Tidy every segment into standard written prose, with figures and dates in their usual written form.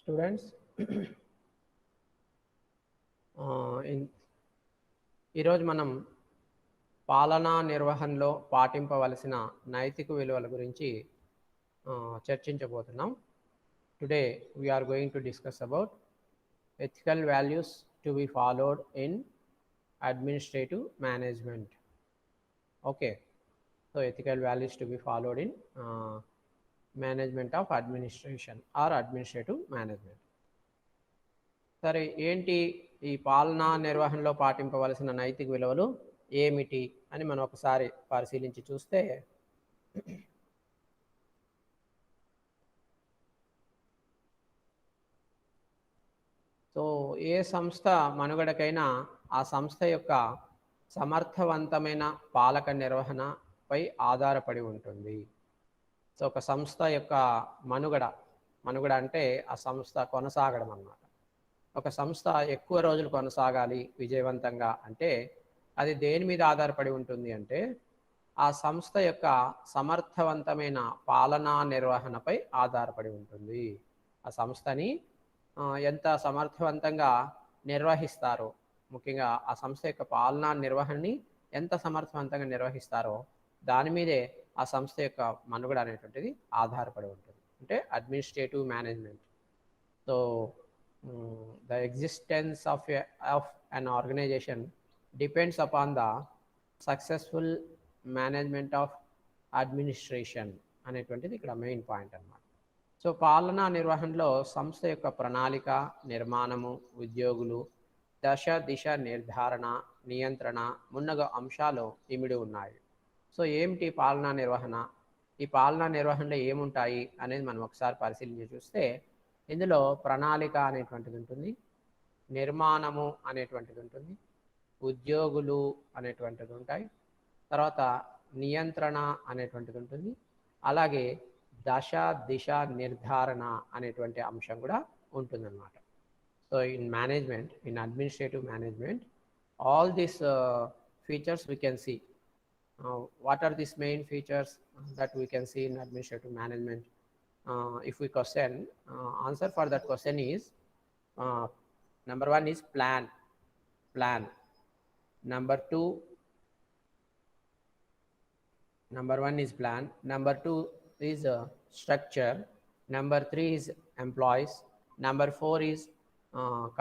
Students ఈరోజు మనం పాలనా నిర్వహణలో పాటింపవలసిన నైతిక విలువల గురించి చర్చించబోతున్నాం. Today we are going to discuss about ethical values to be followed in administrative management. Okay, so ethical values to be followed in management of administration or administrative management. సరే, ఏంటి ఈ పాలనా నిర్వహణలో పాటింపవలసిన నైతిక విలువలు ఏమిటి అని మనం ఒకసారి పరిశీలించి చూస్తే, సో ఏ సంస్థ మనుగడకైనా ఆ సంస్థ యొక్క సమర్థవంతమైన పాలక నిర్వహణపై ఆధారపడి ఉంటుంది. సో ఒక సంస్థ యొక్క మనుగడ అంటే ఆ సంస్థ కొనసాగడం అన్నమాట. ఒక సంస్థ ఎక్కువ రోజులు కొనసాగాలి విజయవంతంగా అంటే అది దేని మీద ఆధారపడి ఉంటుంది అంటే ఆ సంస్థ యొక్క సమర్థవంతమైన పాలనా నిర్వహణపై ఆధారపడి ఉంటుంది. ఆ సంస్థని ఎంత సమర్థవంతంగా నిర్వహిస్తారో, ముఖ్యంగా ఆ సంస్థ యొక్క పాలనా నిర్వహణని ఎంత సమర్థవంతంగా నిర్వహిస్తారో దాని మీదే ఆ సంస్థ యొక్క మనుగడ అనేటువంటిది ఆధారపడి ఉంటుంది. అంటే administrative management. So the existence of an organization depends upon the successful management of administration అనేటువంటిది ఇక్కడ మెయిన్ పాయింట్ అన్నమాట. సో పాలనా నిర్వహణలో సంస్థ యొక్క ప్రణాళిక, నిర్మాణము, ఉద్యోగులు, దిశ నిర్ధారణ, నియంత్రణ మున్నగు అంశాలు ఇమిడి ఉన్నాయి. సో ఏమిటి పాలనా నిర్వహణ? ఈ పాలనా నిర్వహణలో ఏముంటాయి అనేది మనం ఒకసారి పరిశీలించి చూస్తే, ఇందులో ప్రణాళిక అనేటువంటిది ఉంటుంది, నిర్మాణము అనేటువంటిది ఉంటుంది, ఉద్యోగులు అనేటువంటిది ఉంటాయి, తర్వాత నియంత్రణ అనేటువంటిది ఉంటుంది, అలాగే దిశ నిర్ధారణ అనేటువంటి అంశం కూడా ఉంటుందన్నమాట. So in management, in administrative management, all these features we can see. What are these main features that we can see in administrative management? If we question, answer for that question is number one is plan. Number one is plan. Number two is structure. Number three is employees. Number four is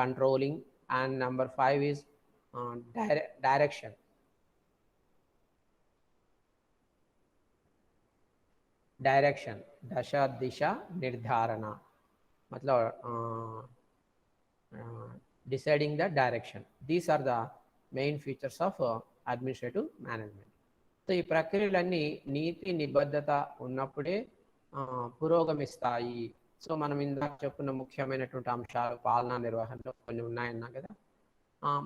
controlling, and number five is direction. దిశ నిర్ధారణ, मतलब deciding the direction. These are the main features of administrative management. So ఈ ప్రక్రియలన్నీ నీతి నిబద్ధత ఉన్నప్పుడే పురోగమిస్తాయి. So మనం ఇందాక చెప్పుకున్న ముఖ్యమైనటువంటి అంశాలు పాలనా నిర్వహణలో కొన్ని ఉన్నాయన్నా కదా.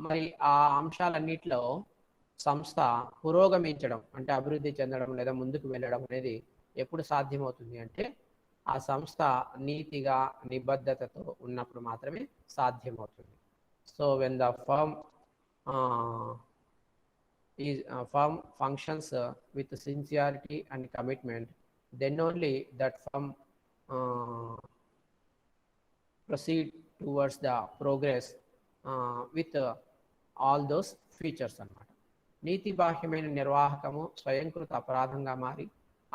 మరి ఆ అంశాలన్నిటిలో సంస్థ పురోగమించడం అంటే అభివృద్ధి చెందడం లేదా ముందుకు వెళ్ళడం అనేది ఎప్పుడు సాధ్యమవుతుంది అంటే ఆ సంస్థ నీతిగా నిబద్ధతతో ఉన్నప్పుడు మాత్రమే సాధ్యమవుతుంది. So when the firm functions with sincerity and commitment, then only that firm proceed towards the progress with all those features అన్నమాట. నీతి బాహ్యమైన నిర్వాహకము స్వయంకృత అపరాధంగా మారి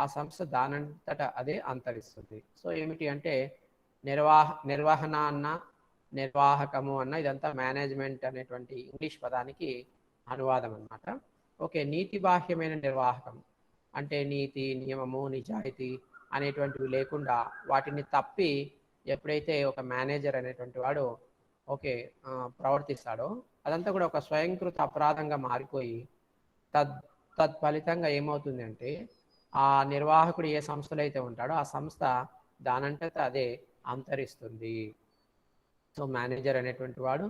ఆ సంస్థ దానంతట అదే అంతరిస్తుంది. సో ఏమిటి అంటే నిర్వహణ అన్న, నిర్వాహకము అన్న ఇదంతా మేనేజ్మెంట్ అనేటువంటి ఇంగ్లీష్ పదానికి అనువాదం అన్నమాట. ఓకే, నీతి బాహ్యమైన నిర్వాహకం అంటే నీతి, నియమము, నిజాయితీ అనేటువంటివి లేకుండా వాటిని తప్పి ఎప్పుడైతే ఒక మేనేజర్ అనేటువంటి వాడు ప్రవర్తిస్తాడో అదంతా కూడా ఒక స్వయంకృత అపరాధంగా మారిపోయి తత్ఫలితంగా ఏమవుతుంది అంటే ఆ నిర్వాహకుడు ఏ సంస్థలో అయితే ఉంటాడో ఆ సంస్థ దానంతట అదే అంతరిస్తుంది. సో మేనేజర్ అనేటువంటి వాడు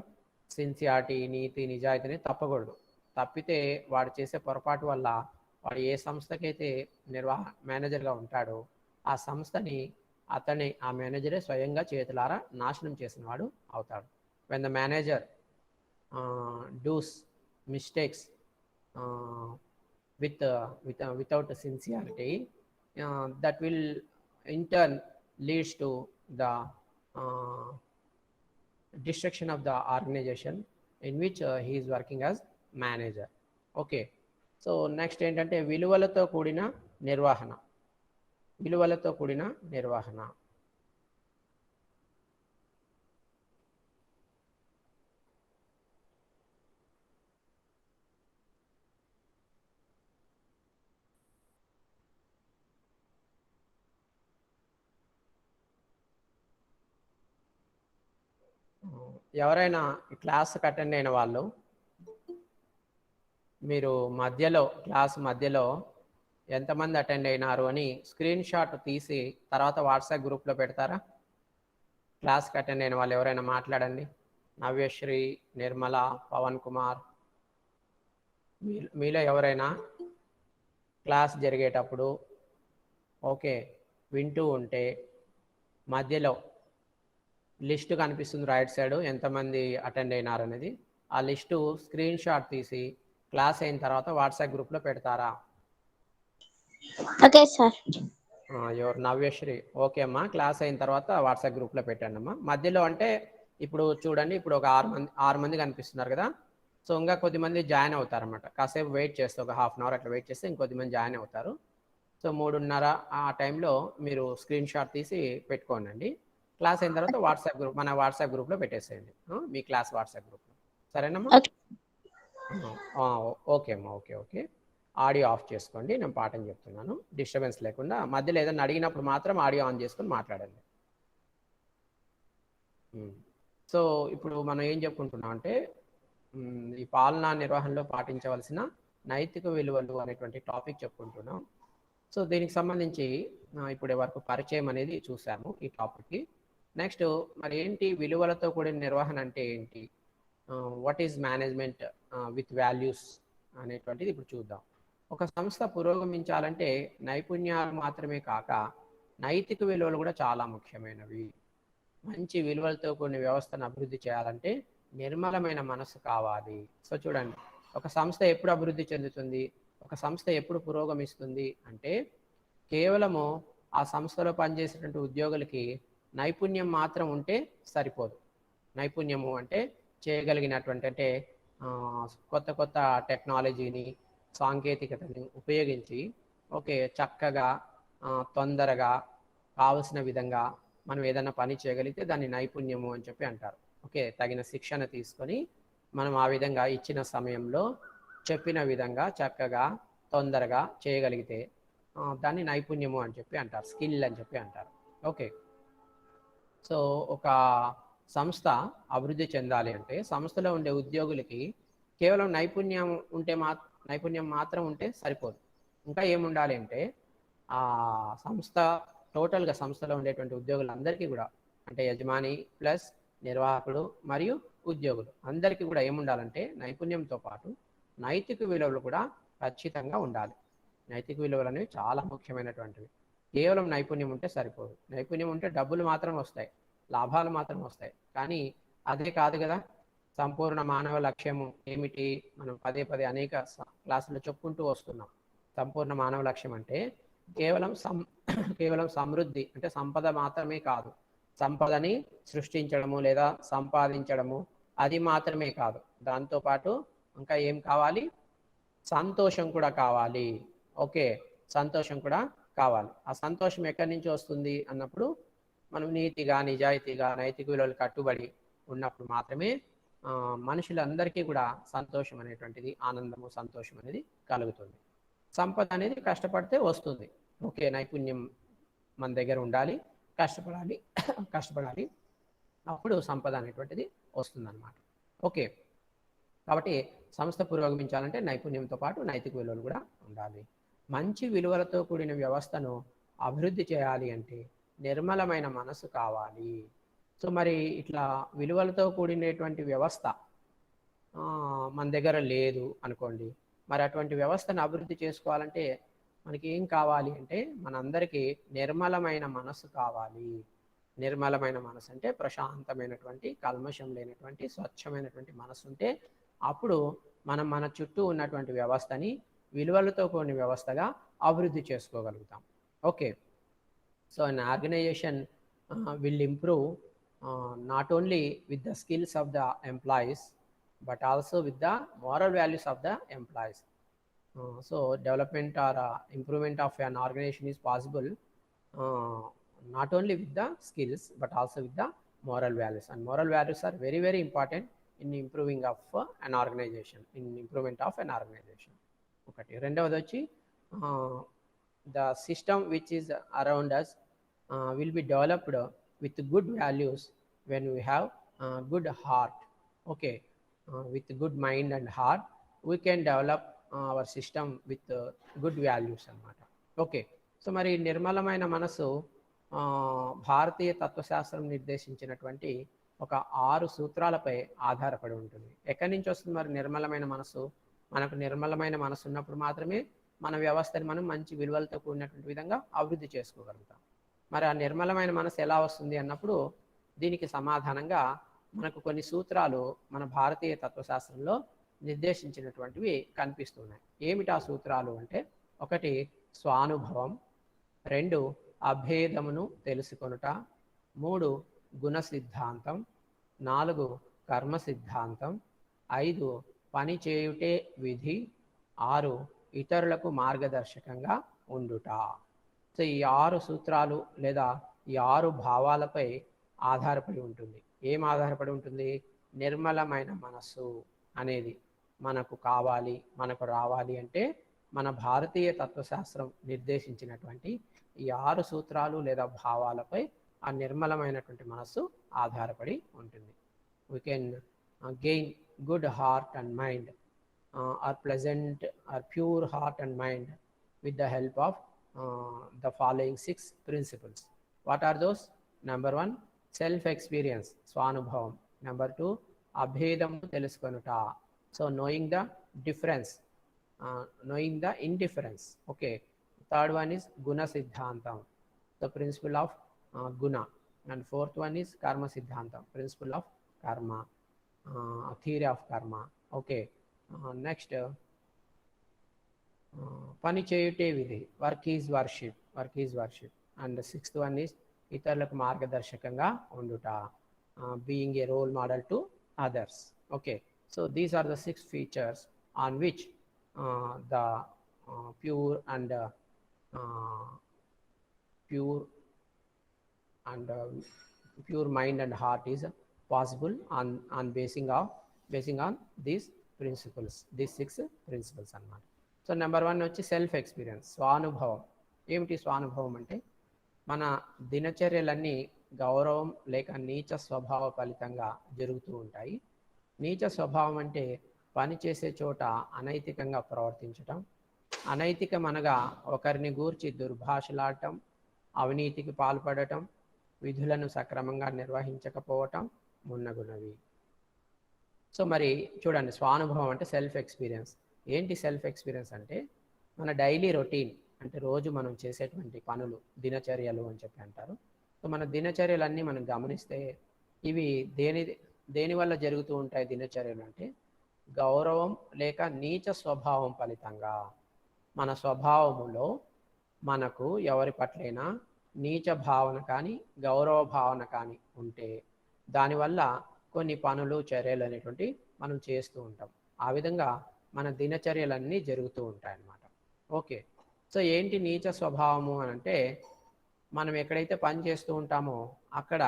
సిన్సియారిటీ, నీతి, నిజాయితీని తప్పకూడదు. తప్పితే వాడు చేసే పొరపాటు వల్ల వాడు ఏ సంస్థకైతే మేనేజర్గా ఉంటాడో ఆ సంస్థని ఆ మేనేజరే స్వయంగా చేతులారా నాశనం చేసిన వాడు అవుతాడు. When the manager does mistakes without sincerity, that will in turn leads to the destruction of the organization in which he is working as manager. Okay, so next ఏంటంటే విలువలతో కూడిన నిర్వహణ. విలువలతో కూడిన నిర్వహణ. ఎవరైనా క్లాస్కి అటెండ్ అయిన వాళ్ళు మీరు మధ్యలో క్లాస్ మధ్యలో ఎంతమంది అటెండ్ అయినారు అని స్క్రీన్ షాట్ తీసి తర్వాత వాట్సాప్ గ్రూప్లో పెడతారా? క్లాస్కి అటెండ్ అయిన వాళ్ళు ఎవరైనా మాట్లాడండి. నవ్యశ్రీ, నిర్మల, పవన్ కుమార్, మీలో ఎవరైనా క్లాస్ జరిగేటప్పుడు ఓకే వింటూ ఉంటే మధ్యలో లిస్టు కనిపిస్తుంది రైట్ సైడ్ ఎంతమంది అటెండ్ అయినారు అనేది, ఆ లిస్టు స్క్రీన్ షాట్ తీసి క్లాస్ అయిన తర్వాత వాట్సాప్ గ్రూప్లో పెడతారా? Okay sir. ఎవరు? నవ్యశ్రీ. ఓకే అమ్మా, క్లాస్ అయిన తర్వాత వాట్సాప్ గ్రూప్లో పెట్టండి అమ్మా. మధ్యలో అంటే ఇప్పుడు చూడండి, ఇప్పుడు ఒక 6 మంది కనిపిస్తున్నారు కదా, సో ఇంకా కొద్దిమంది జాయిన్ అవుతారు అనమాట. కాసేపు వెయిట్ చేస్తే ఒక హాఫ్ అన్ అవర్ అట్లా వెయిట్ చేస్తే ఇంకొద్దిమంది జాయిన్ అవుతారు. సో 3:30 ఆ టైంలో మీరు స్క్రీన్ షాట్ తీసి పెట్టుకోండి. క్లాస్ అయిన తర్వాత వాట్సాప్ గ్రూప్, మన వాట్సాప్ గ్రూప్లో పెట్టేసేయండి, మీ క్లాస్ వాట్సాప్ గ్రూప్లో. సరేనమ్మా? ఓకే అమ్మా, ఓకే ఓకే. ఆడియో ఆఫ్ చేసుకోండి, నేను పాఠం చెప్తున్నాను డిస్టర్బెన్స్ లేకుండా. మధ్యలో ఏదైనా అడిగినప్పుడు మాత్రం ఆడియో ఆన్ చేసుకొని మాట్లాడండి. సో ఇప్పుడు మనం ఏం చెప్పుకుంటున్నాం అంటే ఈ పాలనా నిర్వహణలో పాటించవలసిన నైతిక విలువలు అనేటువంటి టాపిక్ చెప్పుకుంటున్నాం. సో దీనికి సంబంధించి ఇప్పటి వరకు పరిచయం అనేది చూసాము ఈ టాపిక్కి. నెక్స్ట్ మరి ఏంటి విలువలతో కూడిన నిర్వహణ అంటే ఏంటి, what is management with values అనేటువంటిది ఇప్పుడు చూద్దాం. ఒక సంస్థ పురోగమించాలంటే నైపుణ్యాలు మాత్రమే కాక నైతిక విలువలు కూడా చాలా ముఖ్యమైనవి. మంచి విలువలతో కూడిన వ్యవస్థను అభివృద్ధి చేయాలంటే నిర్మలమైన మనసు కావాలి. సో చూడండి, ఒక సంస్థ ఎప్పుడు అభివృద్ధి చెందుతుంది, ఒక సంస్థ ఎప్పుడు పురోగమిస్తుంది అంటే కేవలము ఆ సంస్థలో పనిచేసేటువంటి ఉద్యోగులకి నైపుణ్యం మాత్రం ఉంటే సరిపోదు. నైపుణ్యము అంటే చేయగలిగినటువంటి, అంటే కొత్త కొత్త టెక్నాలజీని, సాంకేతికతని ఉపయోగించి ఓకే చక్కగా తొందరగా కావలసిన విధంగా మనం ఏదైనా పని చేయగలిగితే దాన్ని నైపుణ్యము అని చెప్పి అంటారు. ఓకే, తగిన శిక్షణ తీసుకొని మనం ఆ విధంగా ఇచ్చిన సమయంలో చెప్పిన విధంగా చక్కగా తొందరగా చేయగలిగితే దాన్ని నైపుణ్యము అని చెప్పి అంటారు, స్కిల్ అని చెప్పి అంటారు. ఓకే, సో ఒక సంస్థ అభివృద్ధి చెందాలి అంటే సంస్థలో ఉండే ఉద్యోగులకి కేవలం నైపుణ్యం మాత్రం ఉంటే సరిపోదు. ఇంకా ఏముండాలి అంటే ఆ సంస్థ టోటల్గా సంస్థలో ఉండేటువంటి ఉద్యోగులందరికీ కూడా, అంటే యజమాని ప్లస్ నిర్వాహకుడు మరియు ఉద్యోగులు అందరికీ కూడా ఏముండాలంటే నైపుణ్యంతో పాటు నైతిక విలువలు కూడా ఖచ్చితంగా ఉండాలి. నైతిక విలువలు అనేవి చాలా ముఖ్యమైనటువంటివి. కేవలం నైపుణ్యం ఉంటే సరిపోదు. నైపుణ్యం ఉంటే డబ్బులు మాత్రం వస్తాయి, లాభాలు మాత్రం వస్తాయి, కానీ అదే కాదు కదా. సంపూర్ణ మానవ లక్ష్యము ఏమిటి, మనం పదే పదే అనేక క్లాసుల్లో చెప్పుకుంటూ వస్తున్నాం. సంపూర్ణ మానవ లక్ష్యం అంటే కేవలం సమృద్ధి అంటే సంపద మాత్రమే కాదు, సంపదని సృష్టించడము లేదా సంపాదించడము అది మాత్రమే కాదు, దాంతోపాటు ఇంకా ఏం కావాలి, సంతోషం కూడా కావాలి. ఓకే, సంతోషం కూడా కావాలి. ఆ సంతోషం ఎక్కడి నుంచి వస్తుంది అన్నప్పుడు మనం నీతిగా, నిజాయితీగా, నైతిక విలువలు కట్టుబడి ఉన్నప్పుడు మాత్రమే మనుషులందరికీ కూడా సంతోషం అనేటువంటిది, ఆనందము, సంతోషం అనేది కలుగుతుంది. సంపద అనేది కష్టపడితే వస్తుంది. ఓకే, నైపుణ్యం మన దగ్గర ఉండాలి, కష్టపడాలి, అప్పుడు సంపద అనేటువంటిది వస్తుందన్నమాట. ఓకే, కాబట్టి సంస్థ పురోగమించాలంటే నైపుణ్యంతో పాటు నైతిక విలువలు కూడా ఉండాలి. మంచి విలువలతో కూడిన వ్యవస్థను అభివృద్ధి చేయాలి అంటే నిర్మలమైన మనసు కావాలి. సో మరి ఇట్లా విలువలతో కూడినటువంటి వ్యవస్థ మన దగ్గర లేదు అనుకోండి, మరి అటువంటి వ్యవస్థను అభివృద్ధి చేసుకోవాలంటే మనకి ఏం కావాలి అంటే మనందరికీ నిర్మలమైన మనసు కావాలి. నిర్మలమైన మనసు అంటే ప్రశాంతమైనటువంటి, కల్మషం లేనటువంటి, స్వచ్ఛమైనటువంటి మనసు ఉంటే అప్పుడు మనం మన చుట్టూ ఉన్నటువంటి వ్యవస్థని విలువలతో కూడిన వ్యవస్థగా అభివృద్ధి చేసుకోగలుగుతాం. Okay, so an organization will improve not only with the skills of the employees but also with the moral values of the employees. So development or improvement of an organization is possible not only with the skills but also with the moral values, and moral values are very very important in improving of an organization, in improvement of an organization. ఒకటి. రెండవది వచ్చి the system which is around us will be developed with good values when we have good heart. Okay, with good mind and heart we can develop our system with good values అన్నమాట. Okay, so మరి నిర్మలమైన మనసు భారతీయ తత్వశాస్త్రం నిర్దేశించినటువంటి ఒక 6 సూత్రాలపై ఆధారపడి ఉంటుంది. ఎక్కడి నుంచి వస్తుంది మరి నిర్మలమైన మనసు? మనకు నిర్మలమైన మనసు ఉన్నప్పుడు మాత్రమే మన వ్యవస్థని మనం మంచి విలువలతో కూడినటువంటి విధంగా అభివృద్ధి చేసుకోగలుగుతాం. మరి ఆ నిర్మలమైన మనసు ఎలా వస్తుంది అన్నప్పుడు దీనికి సమాధానంగా మనకు కొన్ని సూత్రాలు మన భారతీయ తత్వశాస్త్రంలో నిర్దేశించినటువంటివి కనిపిస్తున్నాయి. ఏమిటి ఆ సూత్రాలు అంటే, ఒకటి స్వానుభవం, 2 అభేదమును తెలుసుకొనుట, 3 గుణ సిద్ధాంతం, 4 కర్మ సిద్ధాంతం, 5 పని చేయుటే విధి, 6 ఇతరులకు మార్గదర్శకంగా ఉండుట. సో ఈ 6 సూత్రాలు లేదా ఈ 6 భావాలపై ఆధారపడి ఉంటుంది. ఏం ఆధారపడి ఉంటుంది? నిర్మలమైన మనస్సు అనేది మనకు కావాలి, మనకు రావాలి అంటే మన భారతీయ తత్వశాస్త్రం నిర్దేశించినటువంటి ఈ 6 సూత్రాలు లేదా భావాలపై ఆ నిర్మలమైనటువంటి మనస్సు ఆధారపడి ఉంటుంది. We can gain good heart and mind or pleasant or pure heart and mind with the help of the following 6 principles. What are those? Number 1, self experience, swanubhavam. Number 2, abhedam telusukonuta, so knowing the difference, knowing the indifference. Okay, third one is guna siddhantam, the principle of guna, and fourth one is karma siddhantam, principle of karma, theory of karma. Okay, next pani cheyute vidhi, work is worship, work is worship, and the sixth one is ఇతరులకు మార్గదర్శకంగా ఉండుట, being a role model to others. Okay, so these are the 6 features on which the pure and pure mind and heart is possible on basing on these principles, these 6 principles అన్నమాట. So number 1 వచ్చి self experience, స్వానుభవం. ఏమిటి స్వానుభవం అంటే, మన దినచర్యలన్నీ గౌరవం లేక నీచ స్వభావ ఫలితంగా జరుగుతూ ఉంటాయి. నీచ స్వభావం అంటే పని చేసే చోట అనైతికంగా ప్రవర్తించటం, అనైతికం అనగా ఒకరిని గూర్చి దుర్భాషలాడటం, అవినీతికి పాల్పడటం, విధులను సక్రమంగా నిర్వహించకపోవటం మున్నగునవి. సో మరి చూడండి, స్వానుభవం అంటే సెల్ఫ్ ఎక్స్పీరియన్స్. ఏంటి సెల్ఫ్ ఎక్స్పీరియన్స్ అంటే, మన డైలీ రొటీన్ అంటే రోజు మనం చేసేటువంటి పనులు, దినచర్యలు అని చెప్పి అంటారు. సో మన దినచర్యలన్నీ మనం గమనిస్తే ఇవి దేని వల్ల జరుగుతూ ఉంటాయి దినచర్యలు అంటే, గౌరవం లేక నీచ స్వభావం ఫలితంగా. మన స్వభావములో మనకు ఎవరి పట్లైనా నీచ భావన కానీ గౌరవ భావన కానీ ఉంటే దానివల్ల కొన్ని పనులు చర్యలు అనేటువంటి మనం చేస్తూ ఉంటాం. ఆ విధంగా మన దినచర్యలన్నీ జరుగుతూ ఉంటాయి అన్నమాట. ఓకే, సో ఏంటి నీచ స్వభావము అని అంటే, మనం ఎక్కడైతే పని చేస్తూ ఉంటామో అక్కడ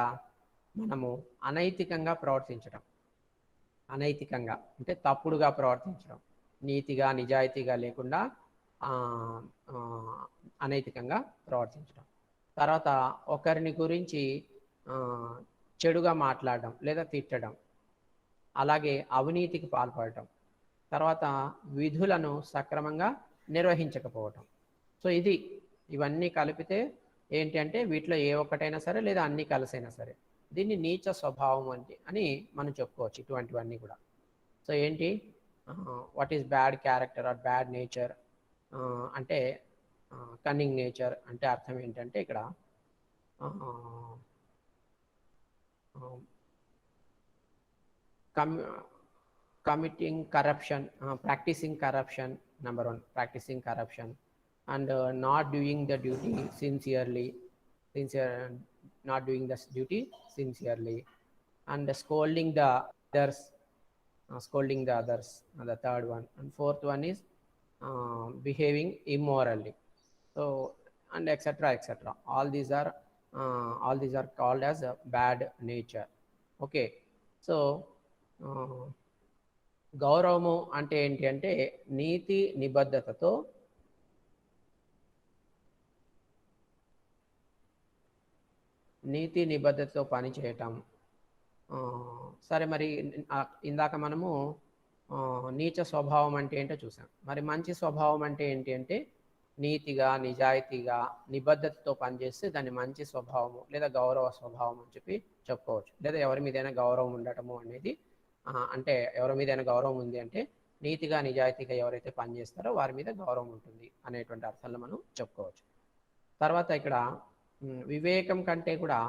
మనము అనైతికంగా ప్రవర్తించడం. అనైతికంగా అంటే తప్పుడుగా ప్రవర్తించడం, నీతిగా నిజాయితీగా లేకుండా అనైతికంగా ప్రవర్తించడం. తర్వాత ఒకరిని గురించి చెడుగా మాట్లాడడం లేదా తిట్టడం, అలాగే అవినీతికి పాల్పడటం, తర్వాత విధులను సక్రమంగా నిర్వహించకపోవటం. సో ఇవన్నీ కలిపితే ఏంటి అంటే, వీటిలో ఏ ఒక్కటైనా సరే లేదా అన్నీ కలిసైనా సరే దీన్ని నీచ స్వభావం అని మనం చెప్పుకోవచ్చు, ఇటువంటివన్నీ కూడా. సో ఏంటి, what is bad character are bad nature అంటే, కన్నింగ్ నేచర్ అంటే అర్థం ఏంటంటే ఇక్కడ committing corruption, practicing corruption, number 1, practicing corruption, and not doing the duty sincerely, not doing the duty sincerely, and scolding the others, the third one. And fourth one is behaving immorally. So, and etc etc, all these are called as a bad nature. Okay. So గౌరవము అంటే ఏంటి అంటే నీతి నిబద్ధతతో పనిచేయటం. సరే, మరి ఇందాక మనము నీచ స్వభావం అంటే ఏంటో చూసాం. మరి మంచి స్వభావం అంటే ఏంటి అంటే నీతిగా, నిజాయితీగా, నిబద్ధతతో పనిచేస్తే దాన్ని మంచి స్వభావము లేదా గౌరవ స్వభావం అని చెప్పి చెప్పుకోవచ్చు. లేదా ఎవరి మీదైనా గౌరవం ఉండటము అనేది, అంటే ఎవరి మీదైనా గౌరవం ఉంది అంటే నీతిగా, నిజాయితీగా ఎవరైతే పనిచేస్తారో వారి మీద గౌరవం ఉంటుంది అనేటువంటి అర్థంలో మనం చెప్పుకోవచ్చు. తర్వాత ఇక్కడ వివేకం కంటే కూడా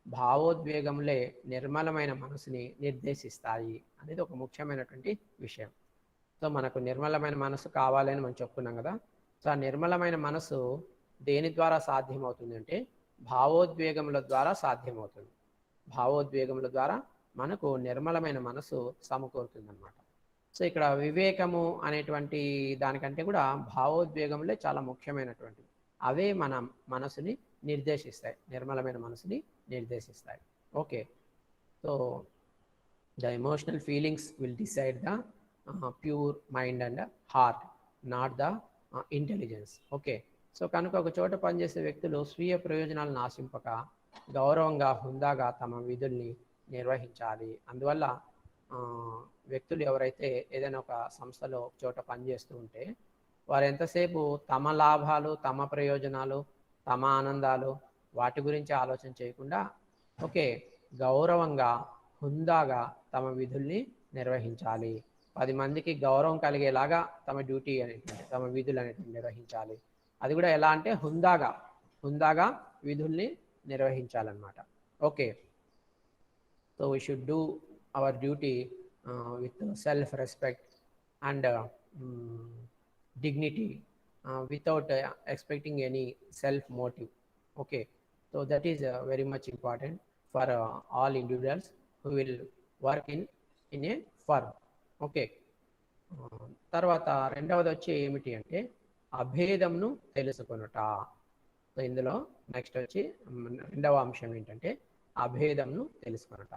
భావోద్వేగంలే నిర్మలమైన మనసుని నిర్దేశిస్తాయి అనేది ఒక ముఖ్యమైనటువంటి విషయం. సో మనకు నిర్మలమైన మనసు కావాలని మనం చెప్పుకున్నాం కదా. సో ఆ నిర్మలమైన మనసు దేని ద్వారా సాధ్యమవుతుంది అంటే భావోద్వేగముల ద్వారా సాధ్యమవుతుంది. భావోద్వేగముల ద్వారా మనకు నిర్మలమైన మనసు సమకూరుతుంది అన్నమాట. సో ఇక్కడ వివేకము అనేటువంటి దానికంటే కూడా భావోద్వేగములే చాలా ముఖ్యమైనటువంటివి. అవే మన మనసుని నిర్దేశిస్తాయి, నిర్మలమైన మనసుని నిర్దేశిస్తాయి. Okay. So the emotional feelings will decide the pure mind and heart, not the intelligence. Okay. So కనుక ఒక చోట పనిచేసే వ్యక్తులు స్వీయ ప్రయోజనాలను ఆశింపక గౌరవంగా, హుందాగా తమ విధుల్ని నిర్వహించాలి. అందువల్ల వ్యక్తులు ఎవరైతే ఏదైనా ఒక సంస్థలో ఒక చోట పనిచేస్తూ ఉంటే వారు ఎంతసేపు తమ లాభాలు, తమ ప్రయోజనాలు, తమ ఆనందాలు వాటి గురించి ఆలోచన చేయకుండా ఓకే గౌరవంగా, హుందాగా తమ విధుల్ని నిర్వహించాలి. 10 మందికి గౌరవం కలిగేలాగా తమ డ్యూటీ అనేటువంటి, తమ విధులు అనేటువంటి నిర్వహించాలి. అది కూడా ఎలా అంటే హుందాగా విధుల్ని నిర్వహించాలన్నమాట. Okay. So we should do our duty with self respect and dignity, without expecting any self motive. Okay, so that is very much important for all individuals who will work in a firm. Okay. తర్వాత రెండవది వచ్చి ఏమిటి అంటే అభేదంను తెలుసుకొనుట. So ఇందులో next వచ్చి రెండవ అంశం ఏంటంటే అభేదంను తెలుసుకొనుట.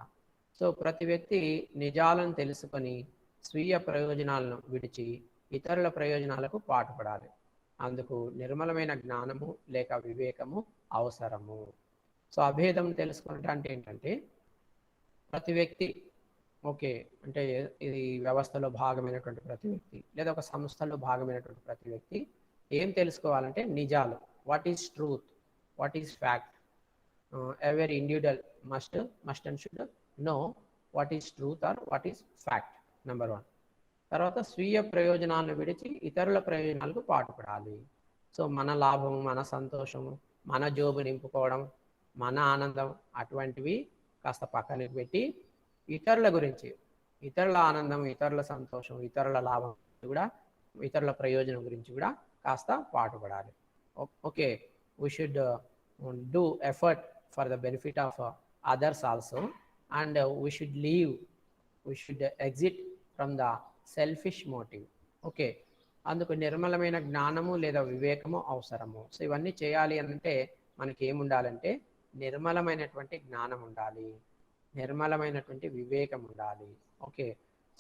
సో ప్రతి వ్యక్తి నిజాలను తెలుసుకొని స్వీయ ప్రయోజనాలను విడిచి ఇతరుల ప్రయోజనాలకు పాటుపడాలి. అందుకు నిర్మలమైన జ్ఞానము లేక వివేకము అవసరము. సో అభేదం తెలుసుకుంటా అంటే ఏంటంటే ప్రతి వ్యక్తి ఓకే అంటే ఇది వ్యవస్థలో భాగమైనటువంటి ప్రతి వ్యక్తి లేదా ఒక సంస్థలో భాగమైనటువంటి ప్రతి వ్యక్తి ఏం తెలుసుకోవాలంటే నిజాలు, what is truth, what is fact. Every individual must and should know what is truth or what is fact, number 1. తర్వాత స్వీయ ప్రయోజనాలను విడిచి ఇతరుల ప్రయోజనాలకు పాటుపడాలి. సో మన లాభము, మన సంతోషము, మన జోబు నింపుకోవడం, మన ఆనందం అటువంటివి కాస్త పక్కనకి పెట్టి ఇతరుల గురించి, ఇతరుల ఆనందం, ఇతరుల సంతోషం, ఇతరుల లాభం కూడా, ఇతరుల ప్రయోజనం గురించి కూడా కాస్త పాటుపడాలి. Okay, we should do effort for the benefit of others also and we should exit from the selfish motive. Okay, అందుకు నిర్మలమైన జ్ఞానము లేదా వివేకము అవసరము. సో ఇవన్నీ చేయాలి అంటే మనకి ఏముండాలంటే నిర్మలమైనటువంటి జ్ఞానం ఉండాలి, నిర్మలమైనటువంటి వివేకం ఉండాలి. Okay,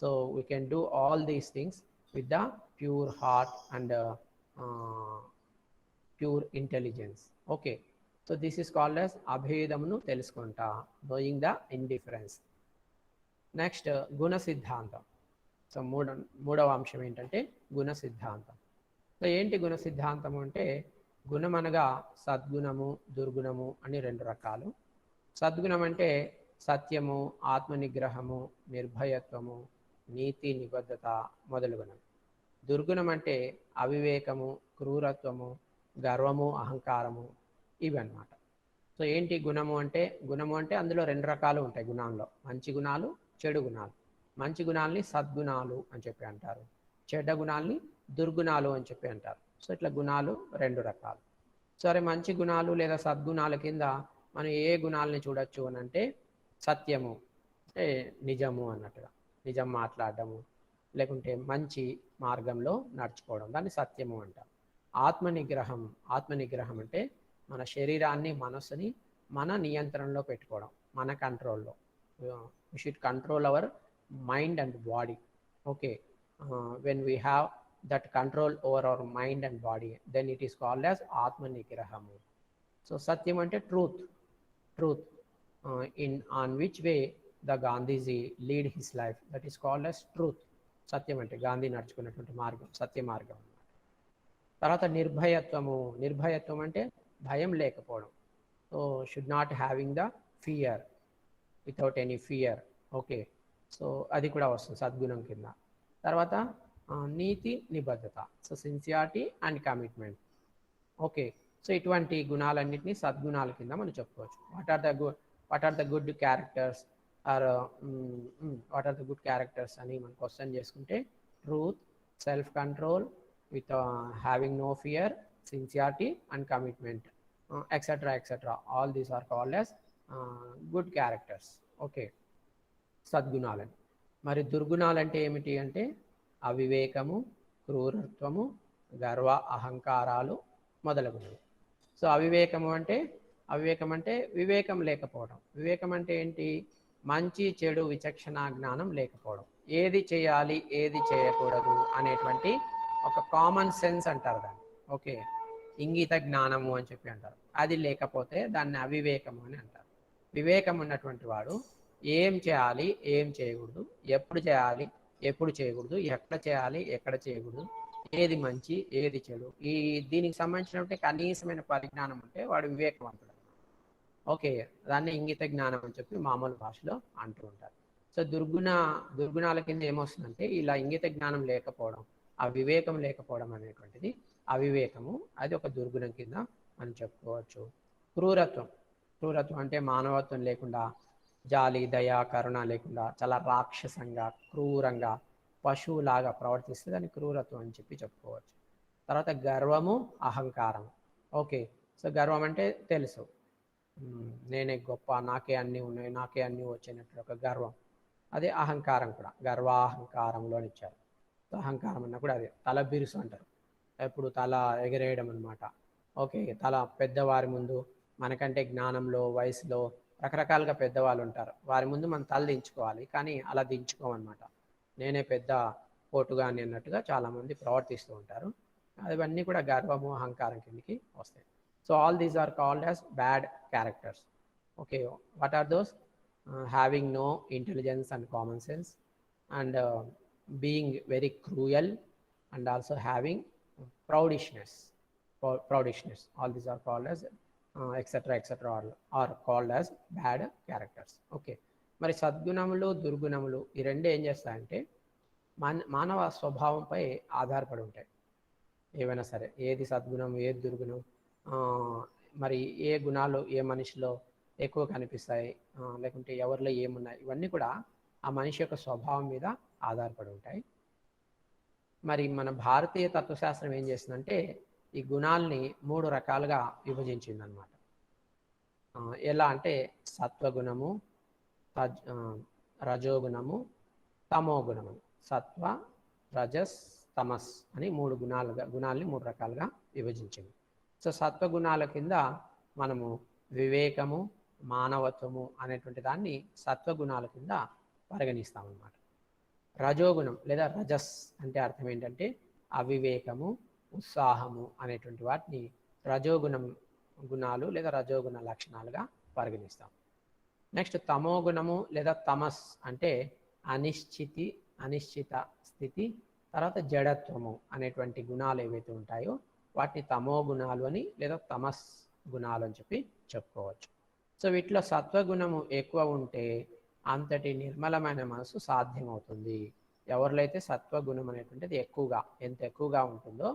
so we can do all these things with the pure heart and pure intelligence. Okay, so this is called as అభేదమును తెలుసుకుంటా, నోయింగ్ ద ఇండిఫరెన్స్. నెక్స్ట్ గుణ సిద్ధాంతం. సో మూడవ అంశం ఏంటంటే గుణ సిద్ధాంతం. సో ఏంటి గుణ సిద్ధాంతము అంటే గుణం అనగా సద్గుణము, దుర్గుణము అని 2 రకాలు. సద్గుణం అంటే సత్యము, ఆత్మనిగ్రహము, నిర్భయత్వము, నీతి, నిబద్ధత మొదలుగుణం. దుర్గుణం అంటే అవివేకము, క్రూరత్వము, గర్వము, అహంకారము, ఇవి అన్నమాట. సో ఏంటి గుణము అంటే? గుణము అంటే అందులో 2 రకాలు ఉంటాయి గుణాల్లో, మంచి గుణాలు, చెడు గుణాలు. మంచి గుణాలని సద్గుణాలు అని చెప్పి అంటారు, చెడ్డ గుణాలని దుర్గుణాలు అని చెప్పి అంటారు. సో ఇట్లా గుణాలు 2 రకాలు. సరే, మంచి గుణాలు లేదా సద్గుణాల కింద మనం ఏ గుణాలని చూడొచ్చు అని అంటే సత్యము అంటే నిజము అన్నట్టుగా, నిజం మాట్లాడడము, లేకుంటే మంచి మార్గంలో నడుచుకోవడం, దాన్ని సత్యము అంటాం. ఆత్మనిగ్రహం, ఆత్మనిగ్రహం అంటే మన శరీరాన్ని మనసుని మన నియంత్రణలో పెట్టుకోవడం, మన కంట్రోల్లో. we should control our mind and body. Okay, when we have that control over our mind and body, then it is called as atma nigraham. So satyam ante truth, truth, in on which way the Gandhiji lead his life, that is called as truth. సత్యం అంటే గాంధీ నడుచుకున్నటువంటి మార్గం, సత్య మార్గం. తర్వాత నిర్భయత్వము, నిర్భయత్వం అంటే భయం లేకపోవడం. So should not having the fear, without any fear. Okay, so అది కూడా వస్తుంది సద్గుణం కింద. తర్వాత నీతి నిబద్ధత, so sincerity and commitment. Okay, so ఇటువంటి గుణాలన్నింటినీ సద్గుణాల కింద మనం చెప్పుకోవచ్చు. What are the good characters or what are the good characters అని మనం క్వశ్చన్ చేసుకుంటే truth, self control, with having no fear, sincerity and commitment, etc etc, all these are called as good characters. Okay, సద్గుణాలని. మరి దుర్గుణాలు అంటే ఏమిటి అంటే అవివేకము, క్రూరత్వము, గర్వ, అహంకారాలు మొదలగునవి. So అవివేకము అంటే, అవివేకం అంటే వివేకం లేకపోవడం. వివేకం అంటే ఏంటి? మంచి చెడు విచక్షణ జ్ఞానం లేకపోవడం, ఏది చేయాలి ఏది చేయకూడదు అనేటువంటి ఒక కామన్ సెన్స్ అంటారు దాన్ని. ఓకే, ఇంగిత జ్ఞానము అని చెప్పి అంటారు. అది లేకపోతే దాన్ని అవివేకము అని అంటారు. వివేకం ఉన్నటువంటి వాడు ఏం చేయాలి ఏం చేయకూడదు, ఎప్పుడు చేయాలి ఎప్పుడు చేయకూడదు, ఎక్కడ చేయాలి ఎక్కడ చేయకూడదు, ఏది మంచి ఏది చెడు, దీనికి సంబంధించినటువంటి కనీసమైన పరిజ్ఞానం ఉంటే వాడు వివేకవంతుడు. ఓకే, దాన్ని ఇంగిత జ్ఞానం అని చెప్పి మామూలు భాషలో అంటూ ఉంటారు. సో దుర్గుణాల కింద ఏమొస్తుందంటే ఇలా ఇంగిత జ్ఞానం లేకపోవడం, ఆ వివేకం లేకపోవడం అనేటువంటిది అవివేకము, అది ఒక దుర్గుణం కింద మనం చెప్పుకోవచ్చు. క్రూరత్వం, క్రూరత్వం అంటే మానవత్వం లేకుండా, జాలి దయ కరుణ లేకుండా చాలా రాక్షసంగా క్రూరంగా పశువులాగా ప్రవర్తిస్తే దాన్ని క్రూరత్వం అని చెప్పి చెప్పుకోవచ్చు. తర్వాత గర్వము, అహంకారం. ఓకే, సో గర్వం అంటే తెలుసు, నేనే గొప్ప, నాకే అన్నీ ఉన్నాయి, నాకే అన్నీ వచ్చినట్టు ఒక గర్వం. అదే అహంకారం కూడా గర్వాహంకారంలో ఇచ్చారు. అహంకారం అన్న కూడా అదే, తల బిరుసు అంటారు, ఎప్పుడు తల ఎగరేయడం అనమాట. ఓకే, తల పెద్దవారి ముందు, మనకంటే జ్ఞానంలో వయసులో రకరకాలుగా పెద్దవాళ్ళు ఉంటారు, వారి ముందు మనం తల దించుకోవాలి, కానీ అలా దించుకోమన్నమాట. నేనే పెద్ద పోటుగాని అన్నట్టుగా చాలామంది ప్రవర్తిస్తూ ఉంటారు. అవన్నీ కూడా గర్వము అహంకారం కిందకి వస్తాయి. So all these are called as bad characters. Okay, what are those? Having no intelligence and common sense, and being very cruel, and also having proudishness. All these are called as etc etc are called as bad characters. Okay, మరి సద్గుణములు దుర్గుణములు ఈ రెండు ఏం చేస్తాయంటే మానవ స్వభావంపై ఆధారపడి ఉంటాయి. ఏవైనా సరే, ఏది సద్గుణం ఏది దుర్గుణం, మరి ఏ గుణాలు ఏ మనిషిలో ఎక్కువ కనిపిస్తాయి, లేకుంటే ఎవరిలో ఏమున్నాయి, ఇవన్నీ కూడా ఆ మనిషి యొక్క స్వభావం మీద ఆధారపడి ఉంటాయి. మరి మన భారతీయ తత్వశాస్త్రం ఏం చేస్తుందంటే ఈ గుణాలని 3 రకాలుగా విభజించిందనమాట. ఎలా అంటే సత్వగుణము, రజోగుణము, తమోగుణము. సత్వ, రజస్, తమస్ అని 3 గుణాలని 3 రకాలుగా విభజించింది. సో సత్వగుణాల కింద మనము వివేకము, మానవత్వము అనేటువంటి దాన్ని సత్వగుణాల కింద పరిగణిస్తామన్నమాట. రజోగుణం లేదా రజస్ అంటే అర్థం ఏంటంటే అవివేకము, ఉత్సాహము అనేటువంటి వాటిని గుణాలు లేదా రజోగుణ లక్షణాలుగా పరిగణిస్తాం. నెక్స్ట్ తమోగుణము లేదా తమస్ అంటే అనిశ్చిత స్థితి, తర్వాత జడత్వము అనేటువంటి గుణాలు ఏవైతే ఉంటాయో వాటిని తమో గుణాలు అని లేదా తమస్ గుణాలు అని చెప్పి చెప్పుకోవచ్చు. సో వీటిలో సత్వగుణము ఎక్కువ ఉంటే అంతటి నిర్మలమైన మనసు సాధ్యమవుతుంది. ఎవరిలో అయితే సత్వగుణం అనేటువంటిది ఎంత ఎక్కువగా ఉంటుందో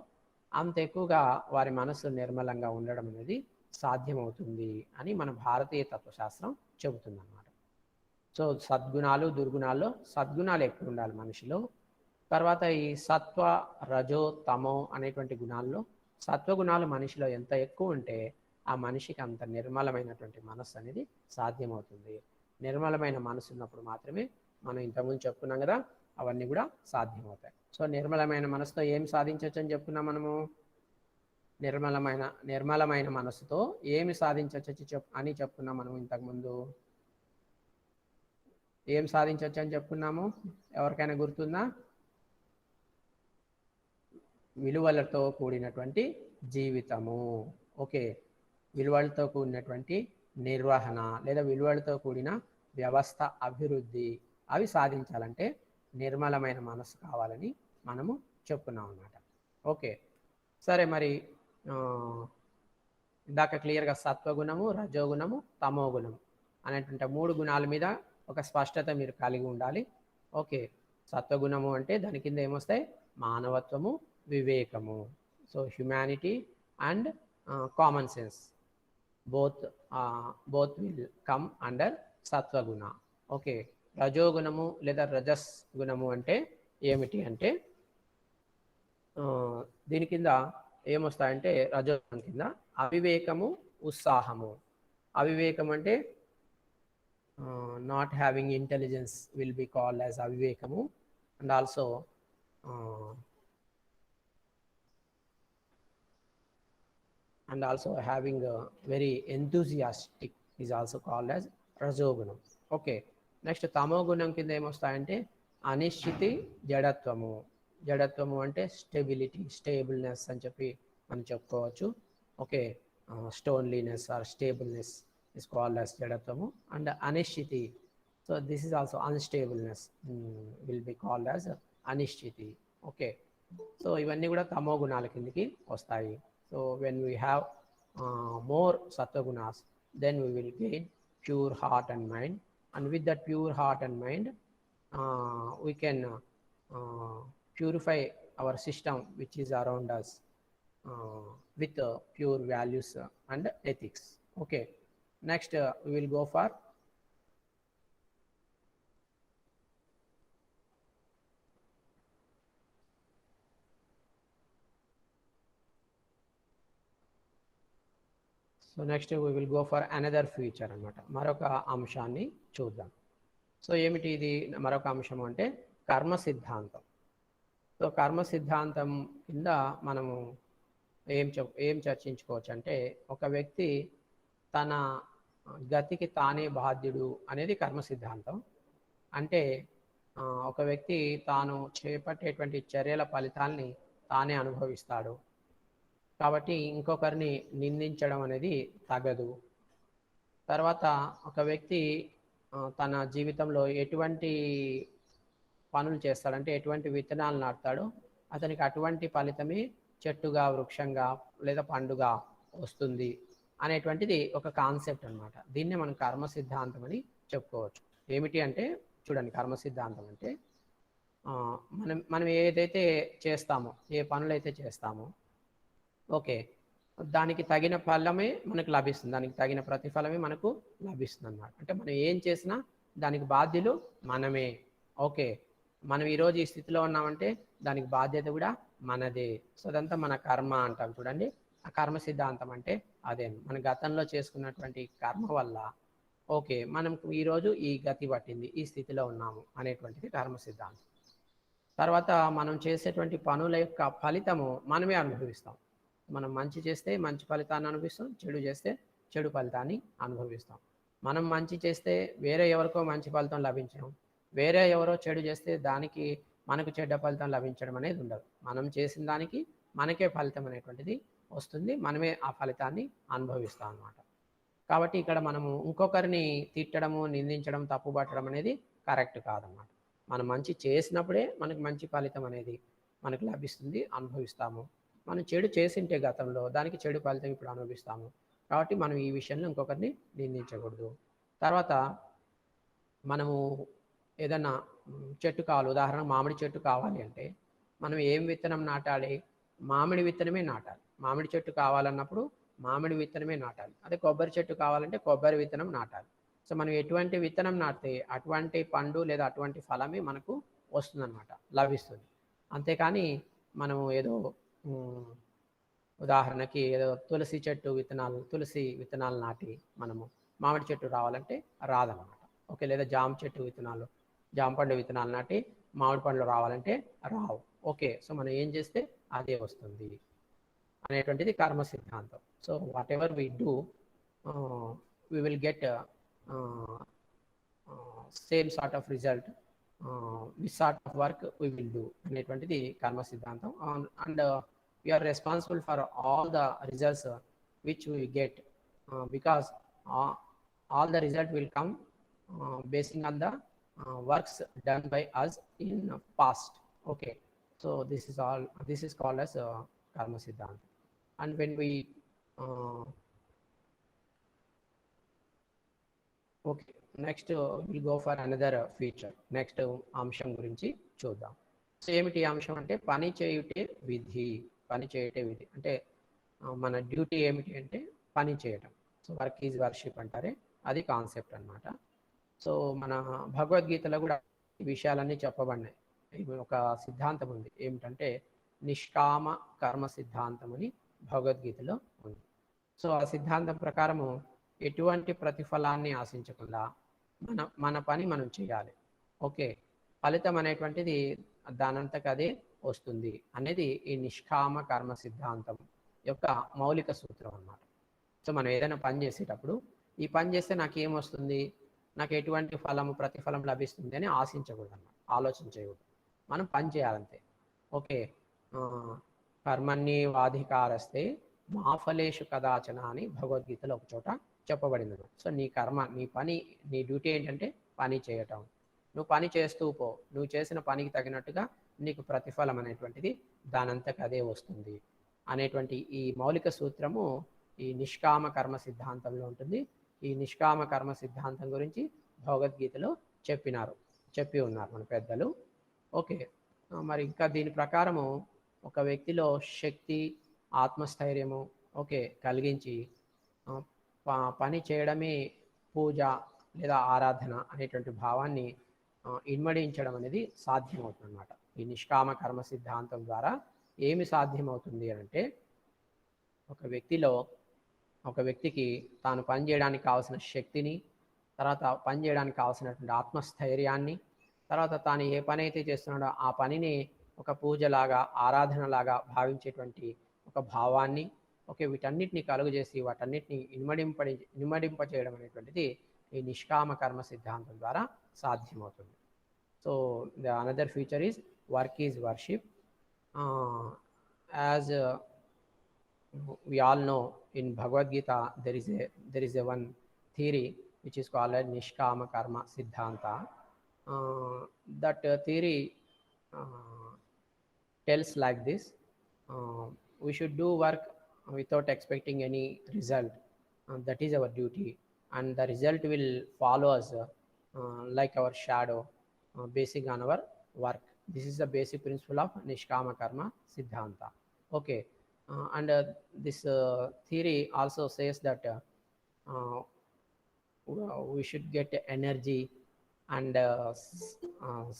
అంత ఎక్కువగా వారి మనసు నిర్మలంగా ఉండడం అనేది సాధ్యమవుతుంది అని మన భారతీయ తత్వశాస్త్రం చెబుతుందన్నమాట. సో సద్గుణాలు దుర్గుణాల్లో సద్గుణాలు ఎక్కువ ఉండాలి మనిషిలో. తర్వాత ఈ సత్వ, రజో, తమో అనేటువంటి గుణాల్లో సత్వగుణాలు మనిషిలో ఎంత ఎక్కువ ఉంటే ఆ మనిషికి అంత నిర్మలమైనటువంటి మనస్సు అనేది సాధ్యమవుతుంది. నిర్మలమైన మనసు ఉన్నప్పుడు మాత్రమే మనం ఇంతకుముందు చెప్పుకున్నాం కదా, అవన్నీ కూడా సాధ్యమవుతాయి. సో నిర్మలమైన మనసుతో ఏం సాధించవచ్చు అని చెప్పుకున్నాం మనము. నిర్మలమైన మనసుతో ఏమి సాధించవచ్చు అని చెప్పుకున్నాం మనం ఇంతకుముందు. ఏం సాధించవచ్చు అని చెప్పుకున్నాము, ఎవరికైనా గుర్తుందా? విలువలతో కూడినటువంటి జీవితము. ఓకే, విలువలతో కూడినటువంటి నిర్వహణ లేదా విలువలతో కూడిన వ్యవస్థ అభివృద్ధి, అవి సాధించాలంటే నిర్మలమైన మనసు కావాలని మనము చెప్పుకున్నాం అన్నమాట. ఓకే, సరే, మరి ఇందాక క్లియర్గా సత్వగుణము, రజోగుణము, తమోగుణము అనేటువంటి 3 గుణాల మీద ఒక స్పష్టత మీరు కలిగి ఉండాలి. ఓకే, సత్వగుణము అంటే దాని కింద ఏమొస్తాయి? మానవత్వము, వివేకము. So humanity and common sense both will come under సత్వగుణ. ఓకే, రజోగుణము లేదా రజస్ గుణము అంటే ఏమిటి అంటే దీని కింద ఏమొస్తాయంటే రజోగుణం కింద అవివేకము, ఉత్సాహము. అవివేకం అంటే not having intelligence will be called as అవివేకము. And also having a very enthusiastic is also called as రజోగుణం. ఓకే, నెక్స్ట్ తమోగుణం కింద ఏమొస్తాయంటే అనిశ్చితి, జడత్వము. జడత్వము అంటే స్టేబుల్నెస్ అని చెప్పి మనం చెప్పుకోవచ్చు. Okay, stoneliness or stableness is called as జడత్వము. అండ్ అనిశ్చితి, so this is also unstableness will be called as అనిశ్చితి. ఓకే, సో ఇవన్నీ కూడా తమో గుణాల కిందకి వస్తాయి. So when we have more sattva gunas, then we will gain pure heart and mind, and with that pure heart and mind we can purify our system which is around us with pure values and ethics. Okay, next we will go for so next we will go for another feature అన్నమాట. మరొక అంశాన్ని చూద్దాం. So ఏమిటి ఇది మరొక అంశం అంటే కర్మ సిద్ధాంతం. సో కర్మ సిద్ధాంతం కింద మనము ఏం చర్చించుకోవచ్చు అంటే ఒక వ్యక్తి తన గతికి తానే బాధ్యుడు అనేది కర్మ సిద్ధాంతం. అంటే ఒక వ్యక్తి తాను చేపట్టేటువంటి చర్యల ఫలితాల్ని తానే అనుభవిస్తాడు. కాబట్టి ఇంకొకరిని నిందించడం అనేది తగదు. తర్వాత ఒక వ్యక్తి తన జీవితంలో ఎటువంటి పనులు చేస్తాడంటే ఎటువంటి విత్తనాలు నాటుతాడో అతనికి అటువంటి ఫలితమే చెట్టుగా, వృక్షంగా లేదా పండుగా వస్తుంది అనేటువంటిది ఒక కాన్సెప్ట్ అన్నమాట. దీన్నే మనం కర్మ సిద్ధాంతం అని చెప్పుకోవచ్చు. ఏమిటి అంటే చూడండి, కర్మ సిద్ధాంతం అంటే మనం ఏదైతే చేస్తామో, ఏ పనులైతే చేస్తామో, ఓకే, దానికి తగిన ఫలమే మనకు లభిస్తుంది, దానికి తగిన ప్రతిఫలమే మనకు లభిస్తుంది అన్నమాట. అంటే మనం ఏం చేసినా దానికి బాధ్యులు మనమే. ఓకే, మనం ఈరోజు ఈ స్థితిలో ఉన్నామంటే దానికి బాధ్యత కూడా మనదే. సో అదంతా మన కర్మ అంటాం చూడండి. ఆ కర్మ సిద్ధాంతం అంటే అదే, మన గతంలో చేసుకున్నటువంటి కర్మ వల్ల ఓకే మనం ఈరోజు ఈ గతి పట్టింది, ఈ స్థితిలో ఉన్నాము అనేటువంటిది కర్మ సిద్ధాంతం. తర్వాత మనం చేసేటువంటి పనుల యొక్క ఫలితము మనమే అనుభవిస్తాం. మనం మంచి చేస్తే మంచి ఫలితాన్ని అనుభవిస్తాం, చెడు చేస్తే చెడు ఫలితాన్ని అనుభవిస్తాం. మనం మంచి చేస్తే వేరే ఎవరికో మంచి ఫలితం లభించడం, వేరే ఎవరో చెడు చేస్తే దానికి మనకు చెడ్డ ఫలితం లభించడం అనేది ఉండదు. మనం చేసిన దానికి మనకే ఫలితం అనేటువంటిది వస్తుంది, మనమే ఆ ఫలితాన్ని అనుభవిస్తాం అన్నమాట. కాబట్టి ఇక్కడ మనము ఇంకొకరిని తిట్టడము, నిందించడం, తప్పుపట్టడం అనేది కరెక్ట్ కాదన్నమాట. మనం మంచి చేసినప్పుడే మనకు మంచి ఫలితం అనేది మనకు లభిస్తుంది, అనుభవిస్తాము. మనం చెడు చేసింటే గతంలో దానికి చెడు ఫలితం ఇప్పుడు అనుభవిస్తాము. కాబట్టి మనం ఈ విషయంలో ఇంకొకరిని నిందించకూడదు. తర్వాత మనము ఏదన్నా చెట్టు కావాలి, ఉదాహరణ మామిడి చెట్టు కావాలి అంటే మనం ఏం విత్తనం నాటాలి? మామిడి విత్తనమే నాటాలి. మామిడి చెట్టు కావాలన్నప్పుడు మామిడి విత్తనమే నాటాలి. అదే కొబ్బరి చెట్టు కావాలంటే కొబ్బరి విత్తనం నాటాలి. సో మనం ఎటువంటి విత్తనం నాటితే అటువంటి పండు లేదా అటువంటి ఫలమే మనకు వస్తుందన్నమాట, లభిస్తుంది. అంతేకాని మనము ఏదో ఉదాహరణకి ఏదో తులసి విత్తనాలు నాటి మనము మామిడి చెట్టు రావాలంటే రాదన్నమాట. ఓకే, లేదా జామ పండు విత్తనాలు నాటి మామిడి పండ్లు రావాలంటే రావు. ఓకే, సో మనం ఏం చేస్తే అదే వస్తుంది అనేటువంటిది కర్మ సిద్ధాంతం. So whatever we do we will get same sort of result, which sort of work we will do అనేటువంటిది కర్మ సిద్ధాంతం. And we are responsible for all the results which we get, because all the result will come basing on the works done by us in past. Okay, so this is called as karma siddhanta. And when we okay, next will go for another feature. Next అంశం గురించి చూద్దాం. So ఏమిటి అంశం అంటే పని చేయుటే విధి. అంటే మన డ్యూటీ ఏమిటి అంటే పని చేయటం. సో వర్క్ ఈజ్ వర్షిప్ అంటారే, అది కాన్సెప్ట్ అనమాట. సో మన భగవద్గీతలో కూడా ఈ విషయాలన్నీ చెప్పబడినాయి. ఒక సిద్ధాంతం ఉంది, ఏమిటంటే నిష్కామ కర్మ సిద్ధాంతం అని భగవద్గీతలో ఉంది. సో ఆ సిద్ధాంతం ప్రకారము ఎటువంటి ప్రతిఫలాన్ని ఆశించకుండా మన పని మనం చేయాలి. ఓకే, ఫలితం అనేటువంటిది దానంతకు అదే వస్తుంది అనేది ఈ నిష్కామ కర్మ సిద్ధాంతం యొక్క మౌలిక సూత్రం అన్నమాట. సో మనం ఏదైనా పని చేసేటప్పుడు ఈ పని చేస్తే నాకు ఏమొస్తుంది, నాకు ఎటువంటి ప్రతిఫలం లభిస్తుంది అని ఆశించకూడదు అన్నమాట, ఆలోచన చేయకూడదు. మనం పని చేయాలంతే. ఓకే, కర్మణ్యే వాధికారస్తే మా ఫలేషు కదాచన అని భగవద్గీతలో ఒక చోట చెప్పబడింది. సో నీ కర్మ, నీ పని, నీ డ్యూటీ ఏంటంటే పని చేయటం. నువ్వు పని చేస్తూ పో, నువ్వు చేసిన పనికి తగినట్టుగా నీకు ప్రతిఫలం అనేటువంటిది దానంతకు అదే వస్తుంది అనేటువంటి ఈ మౌలిక సూత్రము ఈ నిష్కామ కర్మ సిద్ధాంతంలో ఉంటుంది. ఈ నిష్కామ కర్మ సిద్ధాంతం గురించి భగవద్గీతలో చెప్పి ఉన్నారు మన పెద్దలు. ఓకే, మరి ఇంకా దీని ప్రకారము ఒక వ్యక్తిలో శక్తి, ఆత్మస్థైర్యము ఓకే కలిగించి పని చేయడమే పూజ లేదా ఆరాధన అనేటువంటి భావాన్ని ఇన్మడించడం అనేది సాధ్యమవుతుంది అన్నమాట. ఈ నిష్కామ కర్మ సిద్ధాంతం ద్వారా ఏమి సాధ్యమవుతుంది అంటే ఒక వ్యక్తికి తాను పని చేయడానికి కావాల్సిన శక్తిని, తర్వాత పని చేయడానికి కావాల్సినటువంటి ఆత్మస్థైర్యాన్ని, తర్వాత తాను ఏ పని అయితే చేస్తున్నాడో ఆ పనిని ఒక పూజలాగా, ఆరాధనలాగా భావించేటువంటి ఒక భావాన్ని, ఓకే, వీటన్నిటిని కలుగజేసి వాటన్నిటిని ఇన్మడింప చేయడం అనేటువంటిది ఈ నిష్కామ కర్మ సిద్ధాంతం ద్వారా సాధ్యమవుతుంది. So the another feature is work is worship. As we all know in Bhagavad Gita there is a one theory which is called as Nishkama Karma Siddhanta. That theory tells like this: we should do work without expecting any result. That is our duty, and the result will follow us like our shadow, basing on our work. This is the basic principle of Nishkama Karma Siddhanta. Okay. And this theory also says that we should get energy and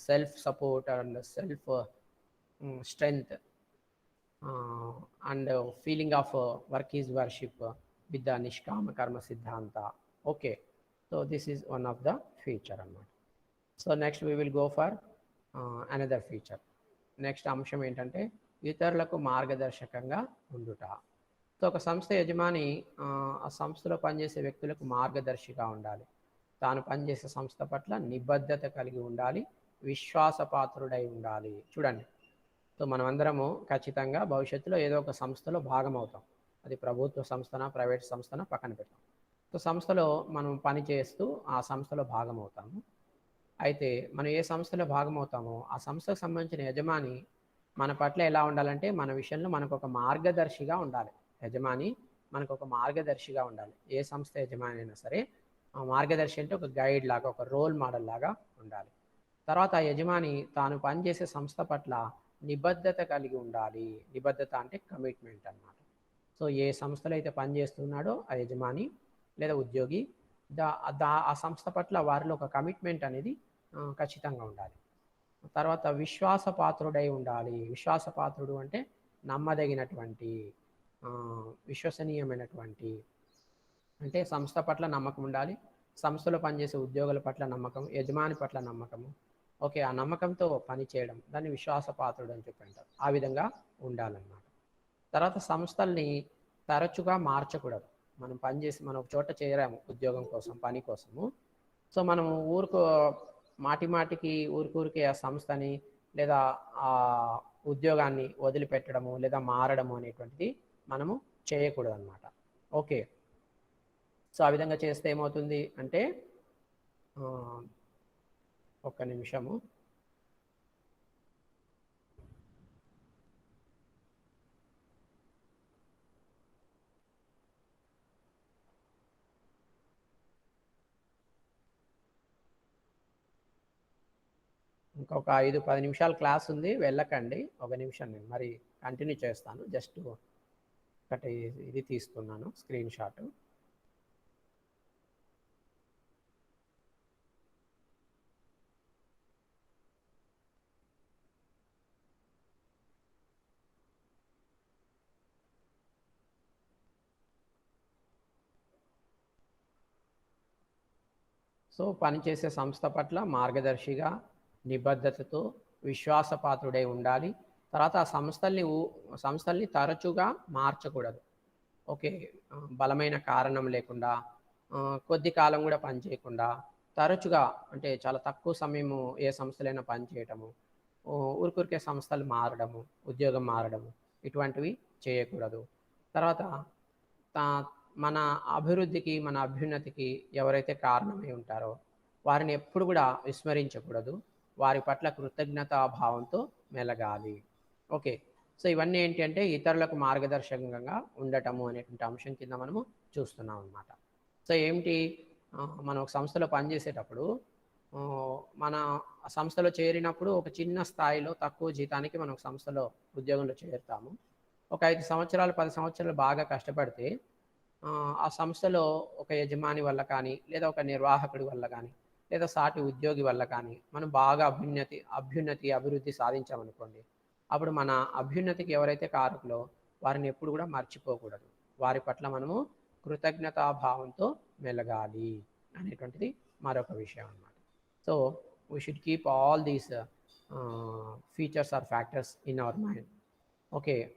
self-support and self-strength and feeling of work is worship with the Nishkama Karma Siddhanta. Okay, so this is one of the feature. So next we will go for another feature. Next అంశం ఏంటంటే ఇతరులకు మార్గదర్శకంగా ఉండుట. So ఒక సంస్థ యజమాని ఆ సంస్థలో పనిచేసే వ్యక్తులకు మార్గదర్శిగా ఉండాలి. తాను పనిచేసే సంస్థ పట్ల నిబద్ధత కలిగి ఉండాలి, విశ్వాసపాత్రుడై ఉండాలి. చూడండి, సో మనమందరము ఖచ్చితంగా భవిష్యత్తులో ఏదో ఒక సంస్థలో భాగమవుతాం. అది ప్రభుత్వ సంస్థన, ప్రైవేట్ సంస్థన పక్కన పెడతాం. సో సంస్థలో మనం పని చేస్తూ ఆ సంస్థలో భాగమవుతాము. అయితే మనం ఏ సంస్థలో భాగమవుతామో ఆ సంస్థకు సంబంధించిన యజమాని మన పట్ల ఎలా ఉండాలంటే మన విషయంలో మనకు ఒక మార్గదర్శిగా ఉండాలి. యజమాని మనకు ఒక మార్గదర్శిగా ఉండాలి. ఏ సంస్థ యజమాని అయినా సరే మార్గదర్శి అంటే ఒక గైడ్ లాగా, ఒక రోల్ మోడల్ లాగా ఉండాలి. తర్వాత ఆ యజమాని తాను పనిచేసే సంస్థ పట్ల నిబద్ధత కలిగి ఉండాలి. నిబద్ధత అంటే కమిట్మెంట్ అన్నమాట. సో ఏ సంస్థలో అయితే పనిచేస్తున్నాడో ఆ యజమాని లేదా ఉద్యోగి ఆ సంస్థ పట్ల వారిలో ఒక కమిట్మెంట్ అనేది ఖచ్చితంగా ఉండాలి. తర్వాత విశ్వాసపాత్రుడై ఉండాలి. విశ్వాసపాత్రుడు అంటే నమ్మదగినటువంటి, విశ్వసనీయమైనటువంటి, అంటే సంస్థ పట్ల నమ్మకం ఉండాలి, సంస్థలో పనిచేసే ఉద్యోగుల పట్ల నమ్మకం, యజమాని పట్ల నమ్మకము. ఓకే, ఆ నమ్మకంతో పని చేయడం, దాన్ని విశ్వాసపాత్రుడు అని చెప్పి అంటారు. ఆ విధంగా ఉండాలన్నమాట. తర్వాత సంస్థల్ని తరచుగా మార్చకూడదు. మనం పనిచేసి మనం ఒక చోట చేరాము ఉద్యోగం కోసం, పని కోసము. సో మనము మాటి మాటికి ఊరికే ఆ సంస్థని లేదా ఆ ఉద్యోగాన్ని వదిలిపెట్టడము లేదా మారడము అనేటువంటిది మనము చేయకూడదు అనమాట. ఓకే, సో ఆ విధంగా చేస్తే ఏమవుతుంది అంటే, ఒక్క నిమిషము, ఇంకొక 5-10 నిమిషాలు క్లాస్ ఉంది, వెళ్ళకండి. ఒక నిమిషం, నేను మరి కంటిన్యూ చేస్తాను. జస్ట్ ఒకటి ఇది తీస్తున్నాను స్క్రీన్ షాట్. సో పనిచేసే సంస్థ పట్ల మార్గదర్శిగా, నిబద్ధతతో, విశ్వాసపాత్రుడై ఉండాలి. తర్వాత ఆ సంస్థల్ని తరచుగా మార్చకూడదు. ఓకే, బలమైన కారణం లేకుండా, కొద్ది కాలం కూడా పనిచేయకుండా, తరచుగా అంటే చాలా తక్కువ సమయము ఏ సంస్థలైనా పనిచేయటము, ఊరికే సంస్థలు మారడము, ఉద్యోగం మారడము, ఇటువంటివి చేయకూడదు. తర్వాత మన అభివృద్ధికి, మన అభ్యున్నతికి ఎవరైతే కారణమై ఉంటారో వారిని ఎప్పుడు కూడా విస్మరించకూడదు. వారి పట్ల కృతజ్ఞతాభావంతో మెలగాలి. ఓకే, సో ఇవన్నీ ఏంటి అంటే ఇతరులకు మార్గదర్శకంగా ఉండటము అనేటువంటి అంశం కింద మనము చూస్తున్నాం అన్నమాట. సో ఏమిటి, మనం ఒక సంస్థలో పనిచేసేటప్పుడు మన సంస్థలో చేరినప్పుడు ఒక చిన్న స్థాయిలో తక్కువ జీతానికి మనం సంస్థలో ఉద్యోగంలో చేరుతాము. ఒక 5 సంవత్సరాలు 10 సంవత్సరాలు బాగా కష్టపడితే ఆ సంస్థలో ఒక యజమాని వల్ల కానీ, లేదా ఒక నిర్వాహకుడి వల్ల కానీ, లేదా సాటి ఉద్యోగి వల్ల కానీ మనం బాగా అభివృద్ధి సాధించామనుకోండి, అప్పుడు మన అభ్యున్నతికి ఎవరైతే కారకులో వారిని ఎప్పుడు కూడా మర్చిపోకూడదు. వారి పట్ల మనము కృతజ్ఞతాభావంతో మెలగాలి అనేటువంటిది మరొక విషయం అన్నమాట. So we should keep all these features or factors in our mind. Okay,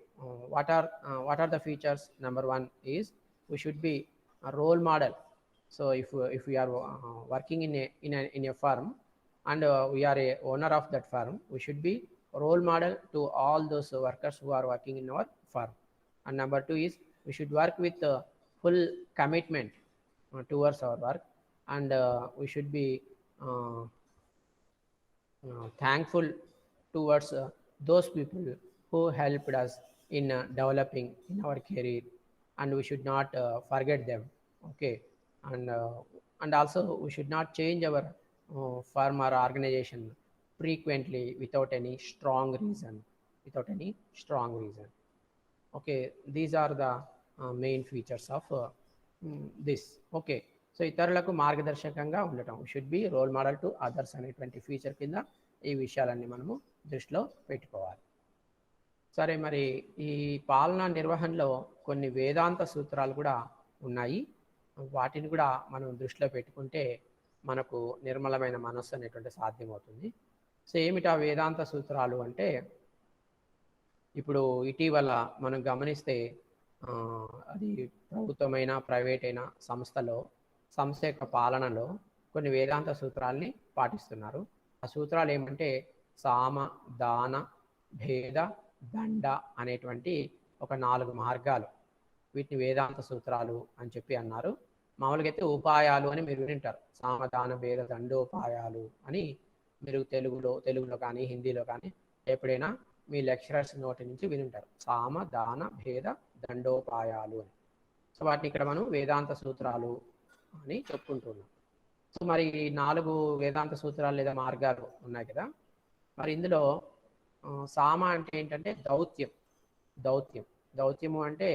what are the features? Number one is we should be a role model. So if we are working in a firm and we are a owner of that firm, we should be a role model to all those workers who are working in our firm. And number two is we should work with full commitment towards our work, and we should be thankful towards those people who helped us in developing in our career, and we should not forget them. Okay, and also we should not change our firm or organization frequently without any strong reason. Okay, these are the main features of this. Okay, so ఇతరులకు మార్గదర్శకంగా ఉండటం, should be role model to others అనేటువంటి feature కింద ఈ విషయాలన్నీ మనము దృష్టిలో పెట్టుకోవాలి. సరే, మరి ఈ పాలనా నిర్వహణలో కొన్ని వేదాంత సూత్రాలు కూడా ఉన్నాయి. వాటిని కూడా మనం దృష్టిలో పెట్టుకుంటే మనకు నిర్మలమైన మనస్సు అనేటువంటి సాధ్యమవుతుంది. సో ఏమిటా వేదాంత సూత్రాలు అంటే, ఇప్పుడు ఇటీవల మనం గమనిస్తే అది ప్రభుత్వమైన ప్రైవేట్ అయిన సంస్థ యొక్క పాలనలో కొన్ని వేదాంత సూత్రాల్ని పాటిస్తున్నారు. ఆ సూత్రాలు ఏమంటే సామ, దాన, భేద, దండ అనేటువంటి ఒక 4 మార్గాలు. వీటిని వేదాంత సూత్రాలు అని చెప్పి అన్నారు. మామూలుగా అయితే ఉపాయాలు అని మీరు వింటారు. సామ, దాన, భేద, దండోపాయాలు అని మీరు తెలుగులో కానీ హిందీలో కానీ ఎప్పుడైనా మీ లెక్చరర్స్ నోటి నుంచి వినుంటారు. సామ, దాన, భేద, దండోపాయాలు అని. సో వాటిని ఇక్కడ మనం వేదాంత సూత్రాలు అని చెప్పుకుంటున్నాం. సో మరి 4 వేదాంత సూత్రాలు లేదా మార్గాలు ఉన్నాయి కదా. మరి ఇందులో సామ అంటే ఏంటంటే దౌత్యము అంటే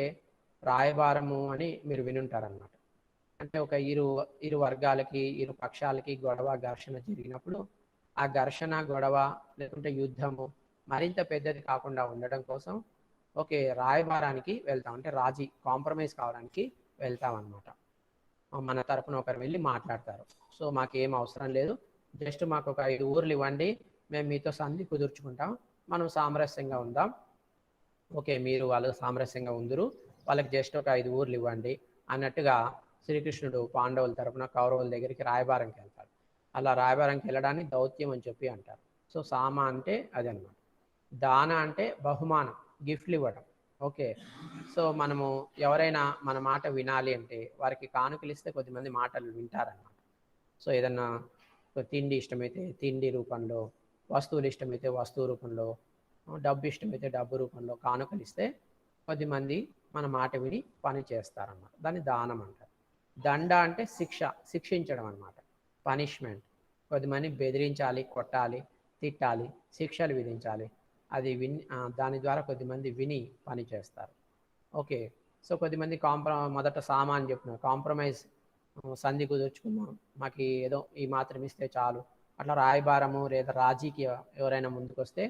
రాయబారము అని మీరు వినుంటారనమాట. అంటే ఒక ఇరు వర్గాలకి, ఇరు పక్షాలకి ఘర్షణ జరిగినప్పుడు ఆ ఘర్షణ, గొడవ లేకుంటే యుద్ధము మరింత పెద్దది కాకుండా ఉండడం కోసం ఓకే, రాయబారానికి వెళ్తాం, అంటే రాజీ కాంప్రమైజ్ కావడానికి వెళ్తాం అనమాట. మన తరపున ఒకరు వెళ్ళి మాట్లాడతారు. సో మాకేం అవసరం లేదు, జస్ట్ మాకు ఒక 5 ఊర్లు ఇవ్వండి, మేము మీతో సంధి కుదుర్చుకుంటాం, మనం సామరస్యంగా ఉందాం. ఓకే, మీరు వాళ్ళు సామరస్యంగా ఉందరు, వాళ్ళకి జస్ట్ ఒక 5 ఊర్లు ఇవ్వండి అన్నట్టుగా శ్రీకృష్ణుడు పాండవుల తరపున కౌరవుల దగ్గరికి రాయబారంకి వెళ్తాడు. అలా రాయబారంకి వెళ్ళడాన్ని దౌత్యం అని చెప్పి అంటారు. సో సామ అంటే అది అనమాట. దాన అంటే బహుమానం, గిఫ్ట్లు ఇవ్వడం. ఓకే, సో మనము ఎవరైనా మన మాట వినాలి అంటే వారికి కానుకలు ఇస్తే కొద్దిమంది మాటలు వింటారన్నమాట. సో ఏదన్నా తిండి ఇష్టమైతే తిండి రూపంలో, వస్తువులు ఇష్టమైతే వస్తువు రూపంలో, డబ్బు ఇష్టమైతే డబ్బు రూపంలో కానుకలు ఇస్తే కొద్దిమంది మన మాట విని పని చేస్తారన్నమాట. దాన్ని దానం అంటారు. దండ అంటే శిక్ష, శిక్షించడం అన్నమాట, పనిష్మెంట్. కొద్దిమంది బెదిరించాలి, కొట్టాలి, తిట్టాలి, శిక్షలు విధించాలి. అది దాని ద్వారా కొద్దిమంది విని పని చేస్తారు. ఓకే, సో కొద్దిమంది మొదట సామాన్ చెప్పిన కాంప్రమైజ్, సంధి కుదుర్చుకున్నాం, మాకు ఏదో ఈ మాత్రం ఇస్తే చాలు, అట్లా రాయబారము లేదా రాజీకి ఎవరైనా ముందుకు వస్తే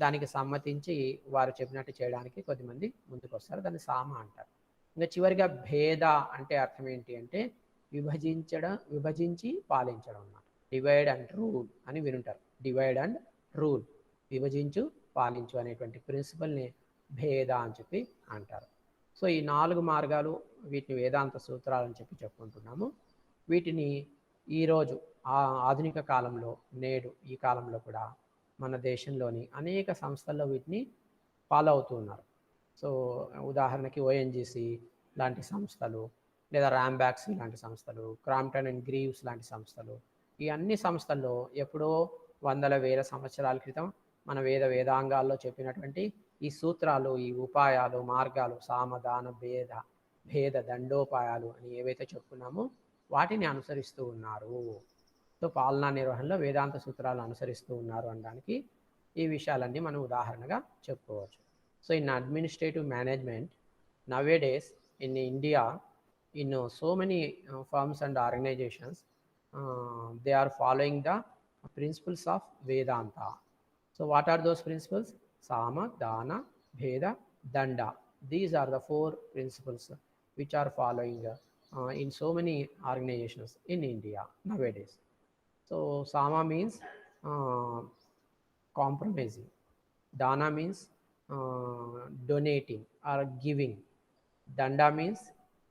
దానికి సమ్మతించి వారు చెప్పినట్టు చేయడానికి కొద్దిమంది ముందుకు వస్తారు, దాన్ని సామ అంటారు. ఇంకా చివరిగా భేద అంటే అర్థం ఏంటి అంటే విభజించి పాలించడం అన్నమాట. డివైడ్ అండ్ రూల్ అని వినుంటారు. డివైడ్ అండ్ రూల్, విభజించు పాలించు అనేటువంటి ప్రిన్సిపల్ని భేద అని చెప్పి అంటారు. సో ఈ 4 మార్గాలు, వీటిని వేదాంత సూత్రాలు అని చెప్పి చెప్పుకుంటున్నాము. వీటిని ఈరోజు ఆధునిక కాలంలో, నేడు ఈ కాలంలో కూడా మన దేశంలోని అనేక సంస్థల్లో వీటిని ఫాలో అవుతూ ఉన్నారు. సో ఉదాహరణకి ఓఎన్జీసీ లాంటి సంస్థలు, లేదా ర్యాంబ్యాక్స్ లాంటి సంస్థలు, క్రాంప్టన్ అండ్ గ్రీవ్స్ లాంటి సంస్థలు, ఈ అన్ని సంస్థల్లో ఎప్పుడో వందల వేల సంవత్సరాల క్రితం మన వేదాంగాల్లో చెప్పినటువంటి ఈ సూత్రాలు, ఈ ఉపాయాలు, మార్గాలు, సామధాన భేద దండోపాయాలు అని ఏవైతే చెప్పుకున్నామో వాటిని అనుసరిస్తూ ఉన్నారు. సో పాలనా నిర్వహణలో వేదాంత సూత్రాలను అనుసరిస్తూ ఉన్నారు అనడానికి ఈ విషయాలన్నీ మనం ఉదాహరణగా చెప్పుకోవచ్చు. So in administrative management nowadays in India, in so many firms and organizations, they are following the principles of Vedanta. So what are those principles? Sama, Dana, Bheda, Danda. These are the 4 principles which are following in so many organizations in India nowadays. So Sama means compromising. Dana means donating or giving. Danda means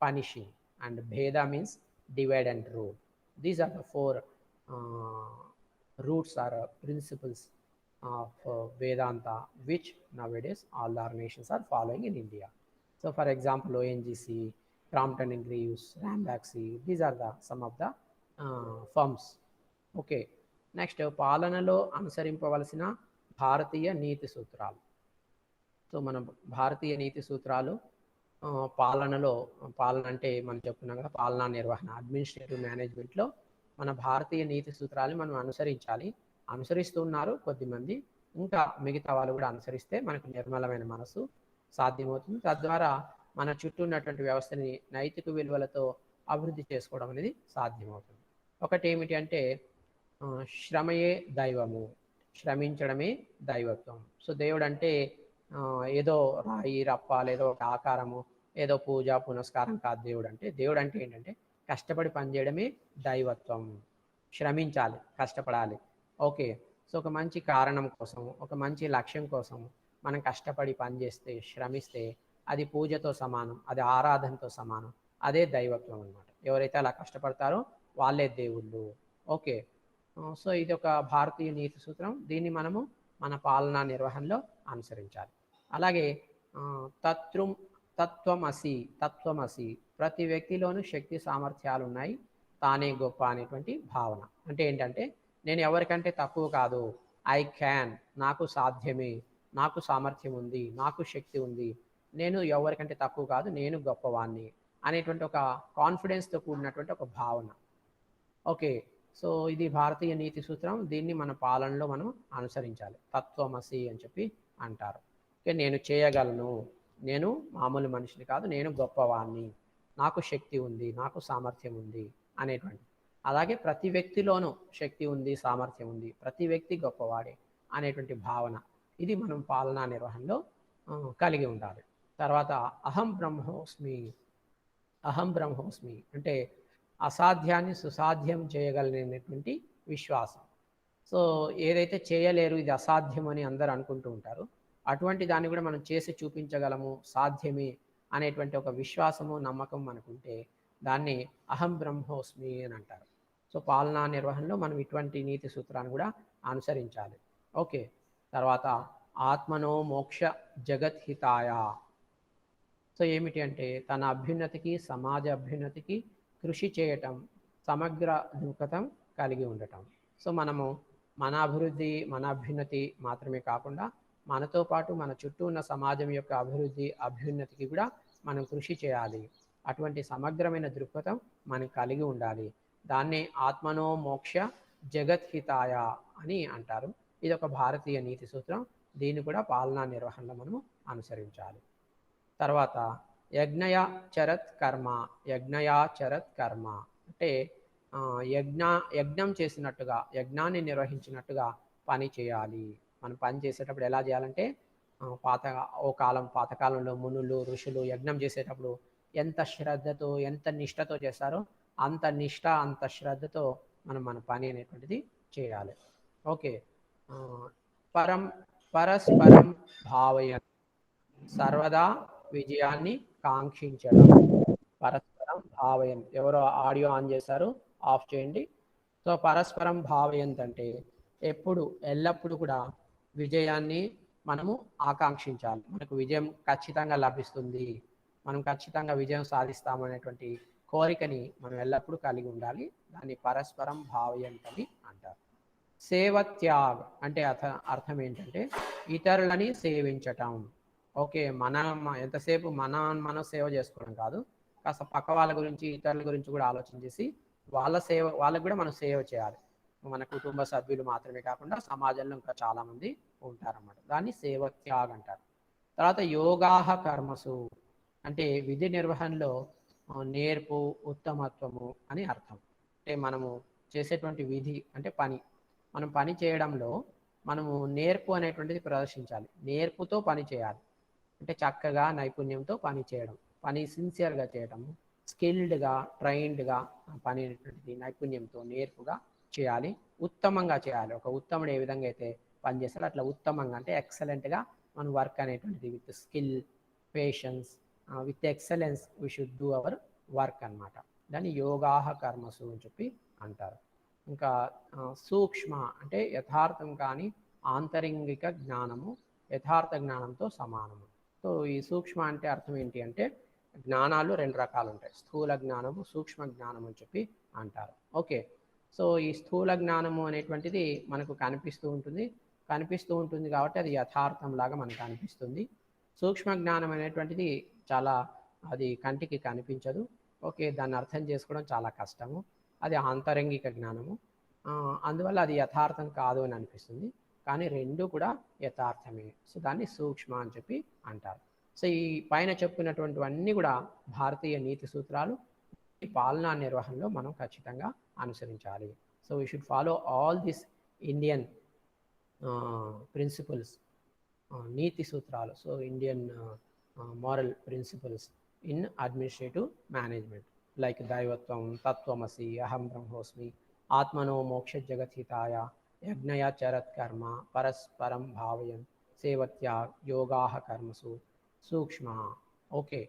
punishing, and Bheda means divide and rule. These are the 4 roots or principles of Vedanta, which nowadays all the organizations are following in India. So for example, ONGC, Crompton and Greaves, Ranbaxy, these are some of the firms. Okay, next పాలనలో అనుసరింపవలసిన భారతీయ నీతి సూత్రాలు. So మన భారతీయ నీతి సూత్రాలు పాలన అంటే మనం చెప్పుకున్నాం కదా, పాలనా నిర్వహణ, అడ్మినిస్ట్రేటివ్ మేనేజ్మెంట్లో మన భారతీయ నీతి సూత్రాలు మనం అనుసరిస్తున్నారు కొద్దిమంది. ఇంకా మిగతా వాళ్ళు కూడా అనుసరిస్తే మనకు నిర్మలమైన మనసు సాధ్యమవుతుంది. తద్వారా మన చుట్టూ ఉన్నటువంటి వ్యవస్థని నైతిక విలువలతో అభివృద్ధి చేసుకోవడం అనేది సాధ్యమవుతుంది. ఒకటి ఏమిటి అంటే శ్రమయే దైవము, శ్రమించడమే దైవత్వం. సో దేవుడు అంటే ఏదో రాయి రప్ప, లేదో ఒక ఆకారము, ఏదో పూజ పునస్కారం కాదు. దేవుడు అంటే ఏంటంటే కష్టపడి పనిచేయడమే దైవత్వం. శ్రమించాలి, కష్టపడాలి. ఓకే, సో ఒక మంచి కారణం కోసం, ఒక మంచి లక్ష్యం కోసం మనం కష్టపడి పనిచేస్తే, శ్రమిస్తే అది పూజతో సమానం, అది ఆరాధనతో సమానం. అదే దైవత్వం అన్నమాట. ఎవరైతే అలా కష్టపడతారో వాళ్ళే దేవుళ్ళు. ఓకే, సో ఇది ఒక భారతీయ నీతి సూత్రం. దీన్ని మనము మన పాలనా నిర్వహణలో అనుసరించాలి. అలాగే తత్వమసి, ప్రతి వ్యక్తిలోనూ శక్తి సామర్థ్యాలు ఉన్నాయి, తానే గొప్ప అనేటువంటి భావన. అంటే ఏంటంటే నేను ఎవరికంటే తక్కువ కాదు, ఐ క్యాన్, నాకు సాధ్యమే, నాకు సామర్థ్యం ఉంది, నాకు శక్తి ఉంది, నేను ఎవరికంటే తక్కువ కాదు, నేను గొప్పవాణ్ణి అనేటువంటి ఒక కాన్ఫిడెన్స్తో కూడినటువంటి ఒక భావన. ఓకే, సో ఇది భారతీయ నీతి సూత్రం. దీన్ని మన పాలనలో మనం అనుసరించాలి. తత్వమసి అని చెప్పి అంటారు. ఓకే, నేను చేయగలను, నేను మామూలు మనిషిని కాదు, నేను గొప్పవాణ్ణి, నాకు శక్తి ఉంది, నాకు సామర్థ్యం ఉంది అనేటువంటి. అలాగే ప్రతి వ్యక్తిలోనూ శక్తి ఉంది, సామర్థ్యం ఉంది, ప్రతి వ్యక్తి గొప్పవాడే అనేటువంటి భావన. ఇది మనం పాలనా నిర్వహణలో కలిగి ఉండాలి. తర్వాత అహం బ్రహ్మోస్మి, అహం బ్రహ్మోస్మి అంటే అసాధ్యాన్ని సుసాధ్యం చేయగలిగినటువంటి విశ్వాసం. సో ఏదైతే చేయలేరు, ఇది అసాధ్యం అని అందరూ అనుకుంటూ ఉంటారు, అటువంటి దాన్ని కూడా మనం చేసి చూపించగలము, సాధ్యమే అనేటువంటి ఒక విశ్వాసము నమ్మకం మనకుంటే దాన్ని అహం బ్రహ్మోస్మి అని అంటారు. సో పాలనా నిర్వహణలో మనం ఇటువంటి నీతి సూత్రాన్ని కూడా అనుసరించాలి. ఓకే. తర్వాత ఆత్మనో మోక్ష జగద్హితాయ. సో ఏమిటి అంటే తన అభ్యున్నతికి సమాజ అభ్యున్నతికి కృషి చేయటం, సమగ్ర దృక్పథం కలిగి ఉండటం. సో మనము మన అభివృద్ధి మన అభ్యున్నతి మాత్రమే కాకుండా మనతో పాటు మన చుట్టూ ఉన్న సమాజం యొక్క అభివృద్ధి అభ్యున్నతికి కూడా మనం కృషి చేయాలి. అటువంటి సమగ్రమైన దృక్పథం మనం కలిగి ఉండాలి. దాన్నే ఆత్మనో మోక్ష జగద్హితాయ అని అంటారు. ఇది ఒక భారతీయ నీతి సూత్రం. దీన్ని కూడా పాలనా నిర్వహణలో మనము అనుసరించాలి. తర్వాత యజ్ఞయాచరత్ కర్మ, యజ్ఞయాచరత్ కర్మ అంటే యజ్ఞం చేసినట్టుగా, యజ్ఞాన్ని నిర్వహించినట్టుగా పని చేయాలి. మనం పని చేసేటప్పుడు ఎలా చేయాలంటే పాతకాలంలో మునులు ఋషులు యజ్ఞం చేసేటప్పుడు ఎంత శ్రద్ధతో ఎంత నిష్టతో చేస్తారో అంత నిష్ట అంత శ్రద్ధతో మన పని అనేటువంటిది చేయాలి. ఓకే. పరస్పరం భావయ సర్వదా విజయాన్ని కాంక్షించడం. పరస్పరం భావయంత్. ఎవరో ఆడియో ఆన్ చేశారు, ఆఫ్ చేయండి. సో పరస్పరం భావయంత్ అంటే ఎల్లప్పుడూ కూడా విజయాన్ని మనము ఆకాంక్షించాలి. మనకు విజయం ఖచ్చితంగా లభిస్తుంది, మనం ఖచ్చితంగా విజయం సాధిస్తామనేటువంటి కోరికని మనం ఎల్లప్పుడూ కలిగి ఉండాలి. దాన్ని పరస్పరం భావయంత్ అని అంటారు. సేవత్యాగ్ అంటే అర్థం ఏంటంటే ఇతరులని సేవించటం. ఓకే. ఎంతసేపు మనం సేవ చేసుకోవడం కాదు, కాస్త పక్క వాళ్ళ గురించి ఇతరుల గురించి కూడా ఆలోచన చేసి వాళ్ళకు కూడా మనం సేవ చేయాలి. మన కుటుంబ సభ్యులు మాత్రమే కాకుండా సమాజంలో ఇంకా చాలామంది ఉంటారన్నమాట. దాన్ని సేవత్యాగ్ అంటారు. తర్వాత యోగాహ కర్మసు అంటే విధి నిర్వహణలో నేర్పు ఉత్తమత్వము అని అర్థం. అంటే మనము చేసేటువంటి విధి అంటే మనం పని చేయడంలో మనము నేర్పు అనేటువంటిది ప్రదర్శించాలి. నేర్పుతో పని చేయాలి అంటే చక్కగా నైపుణ్యంతో పని చేయడం, పని సిన్సియర్గా చేయడము, స్కిల్డ్గా ట్రైన్డ్గా పని అనేటువంటిది నైపుణ్యంతో నేర్పుగా చేయాలి, ఉత్తమంగా చేయాలి. ఒక ఉత్తముడు ఏ విధంగా అయితే పనిచేస్తాడో అట్లా ఉత్తమంగా అంటే ఎక్సలెంట్గా మన వర్క్ అనేటువంటిది with skill, patience, with excellence we should do hour work అనమాట. దాన్ని యోగాహ కర్మసు అని చెప్పి అంటారు. ఇంకా సూక్ష్మ అంటే యథార్థం కానీ ఆంతరింగిక జ్ఞానము యథార్థ జ్ఞానంతో సమానము. సో ఈ సూక్ష్మ అంటే అర్థం ఏంటి అంటే జ్ఞానాలు రెండు రకాలు ఉంటాయి, స్థూల జ్ఞానము సూక్ష్మ జ్ఞానం అని చెప్పి అంటారు. ఓకే. సో ఈ స్థూల జ్ఞానము అనేటువంటిది మనకు కనిపిస్తూ ఉంటుంది కాబట్టి అది యథార్థం లాగా మనకు అనిపిస్తుంది. సూక్ష్మ జ్ఞానం అనేటువంటిది అది కంటికి కనిపించదు. ఓకే. దాన్ని అర్థం చేసుకోవడం చాలా కష్టము. అది ఆంతరంగిక జ్ఞానము. అందువల్ల అది యథార్థం కాదు అని అనిపిస్తుంది, కానీ రెండు కూడా యథార్థమే. సో దాన్ని సూక్ష్మ అని చెప్పి అంటారు. సో ఈ పైన చెప్పినటువంటివన్నీ కూడా భారతీయ నీతి సూత్రాలు. ఈ పాలనా నిర్వహణలో మనం ఖచ్చితంగా అనుసరించాలి. So we should follow all this Indian principles, నీతి సూత్రాలు. So Indian moral principles in administrative management like దైవత్వం, తత్వమసి, అహం బ్రహ్మోస్మి, ఆత్మనో మోక్ష జగత్హితాయ, యజ్ఞయ చరత్ కర్మ, పరస్పరం భావయన్, సేవత్యాగ్, యోగాహ కర్మసు, సూక్ష్మ. ఓకే.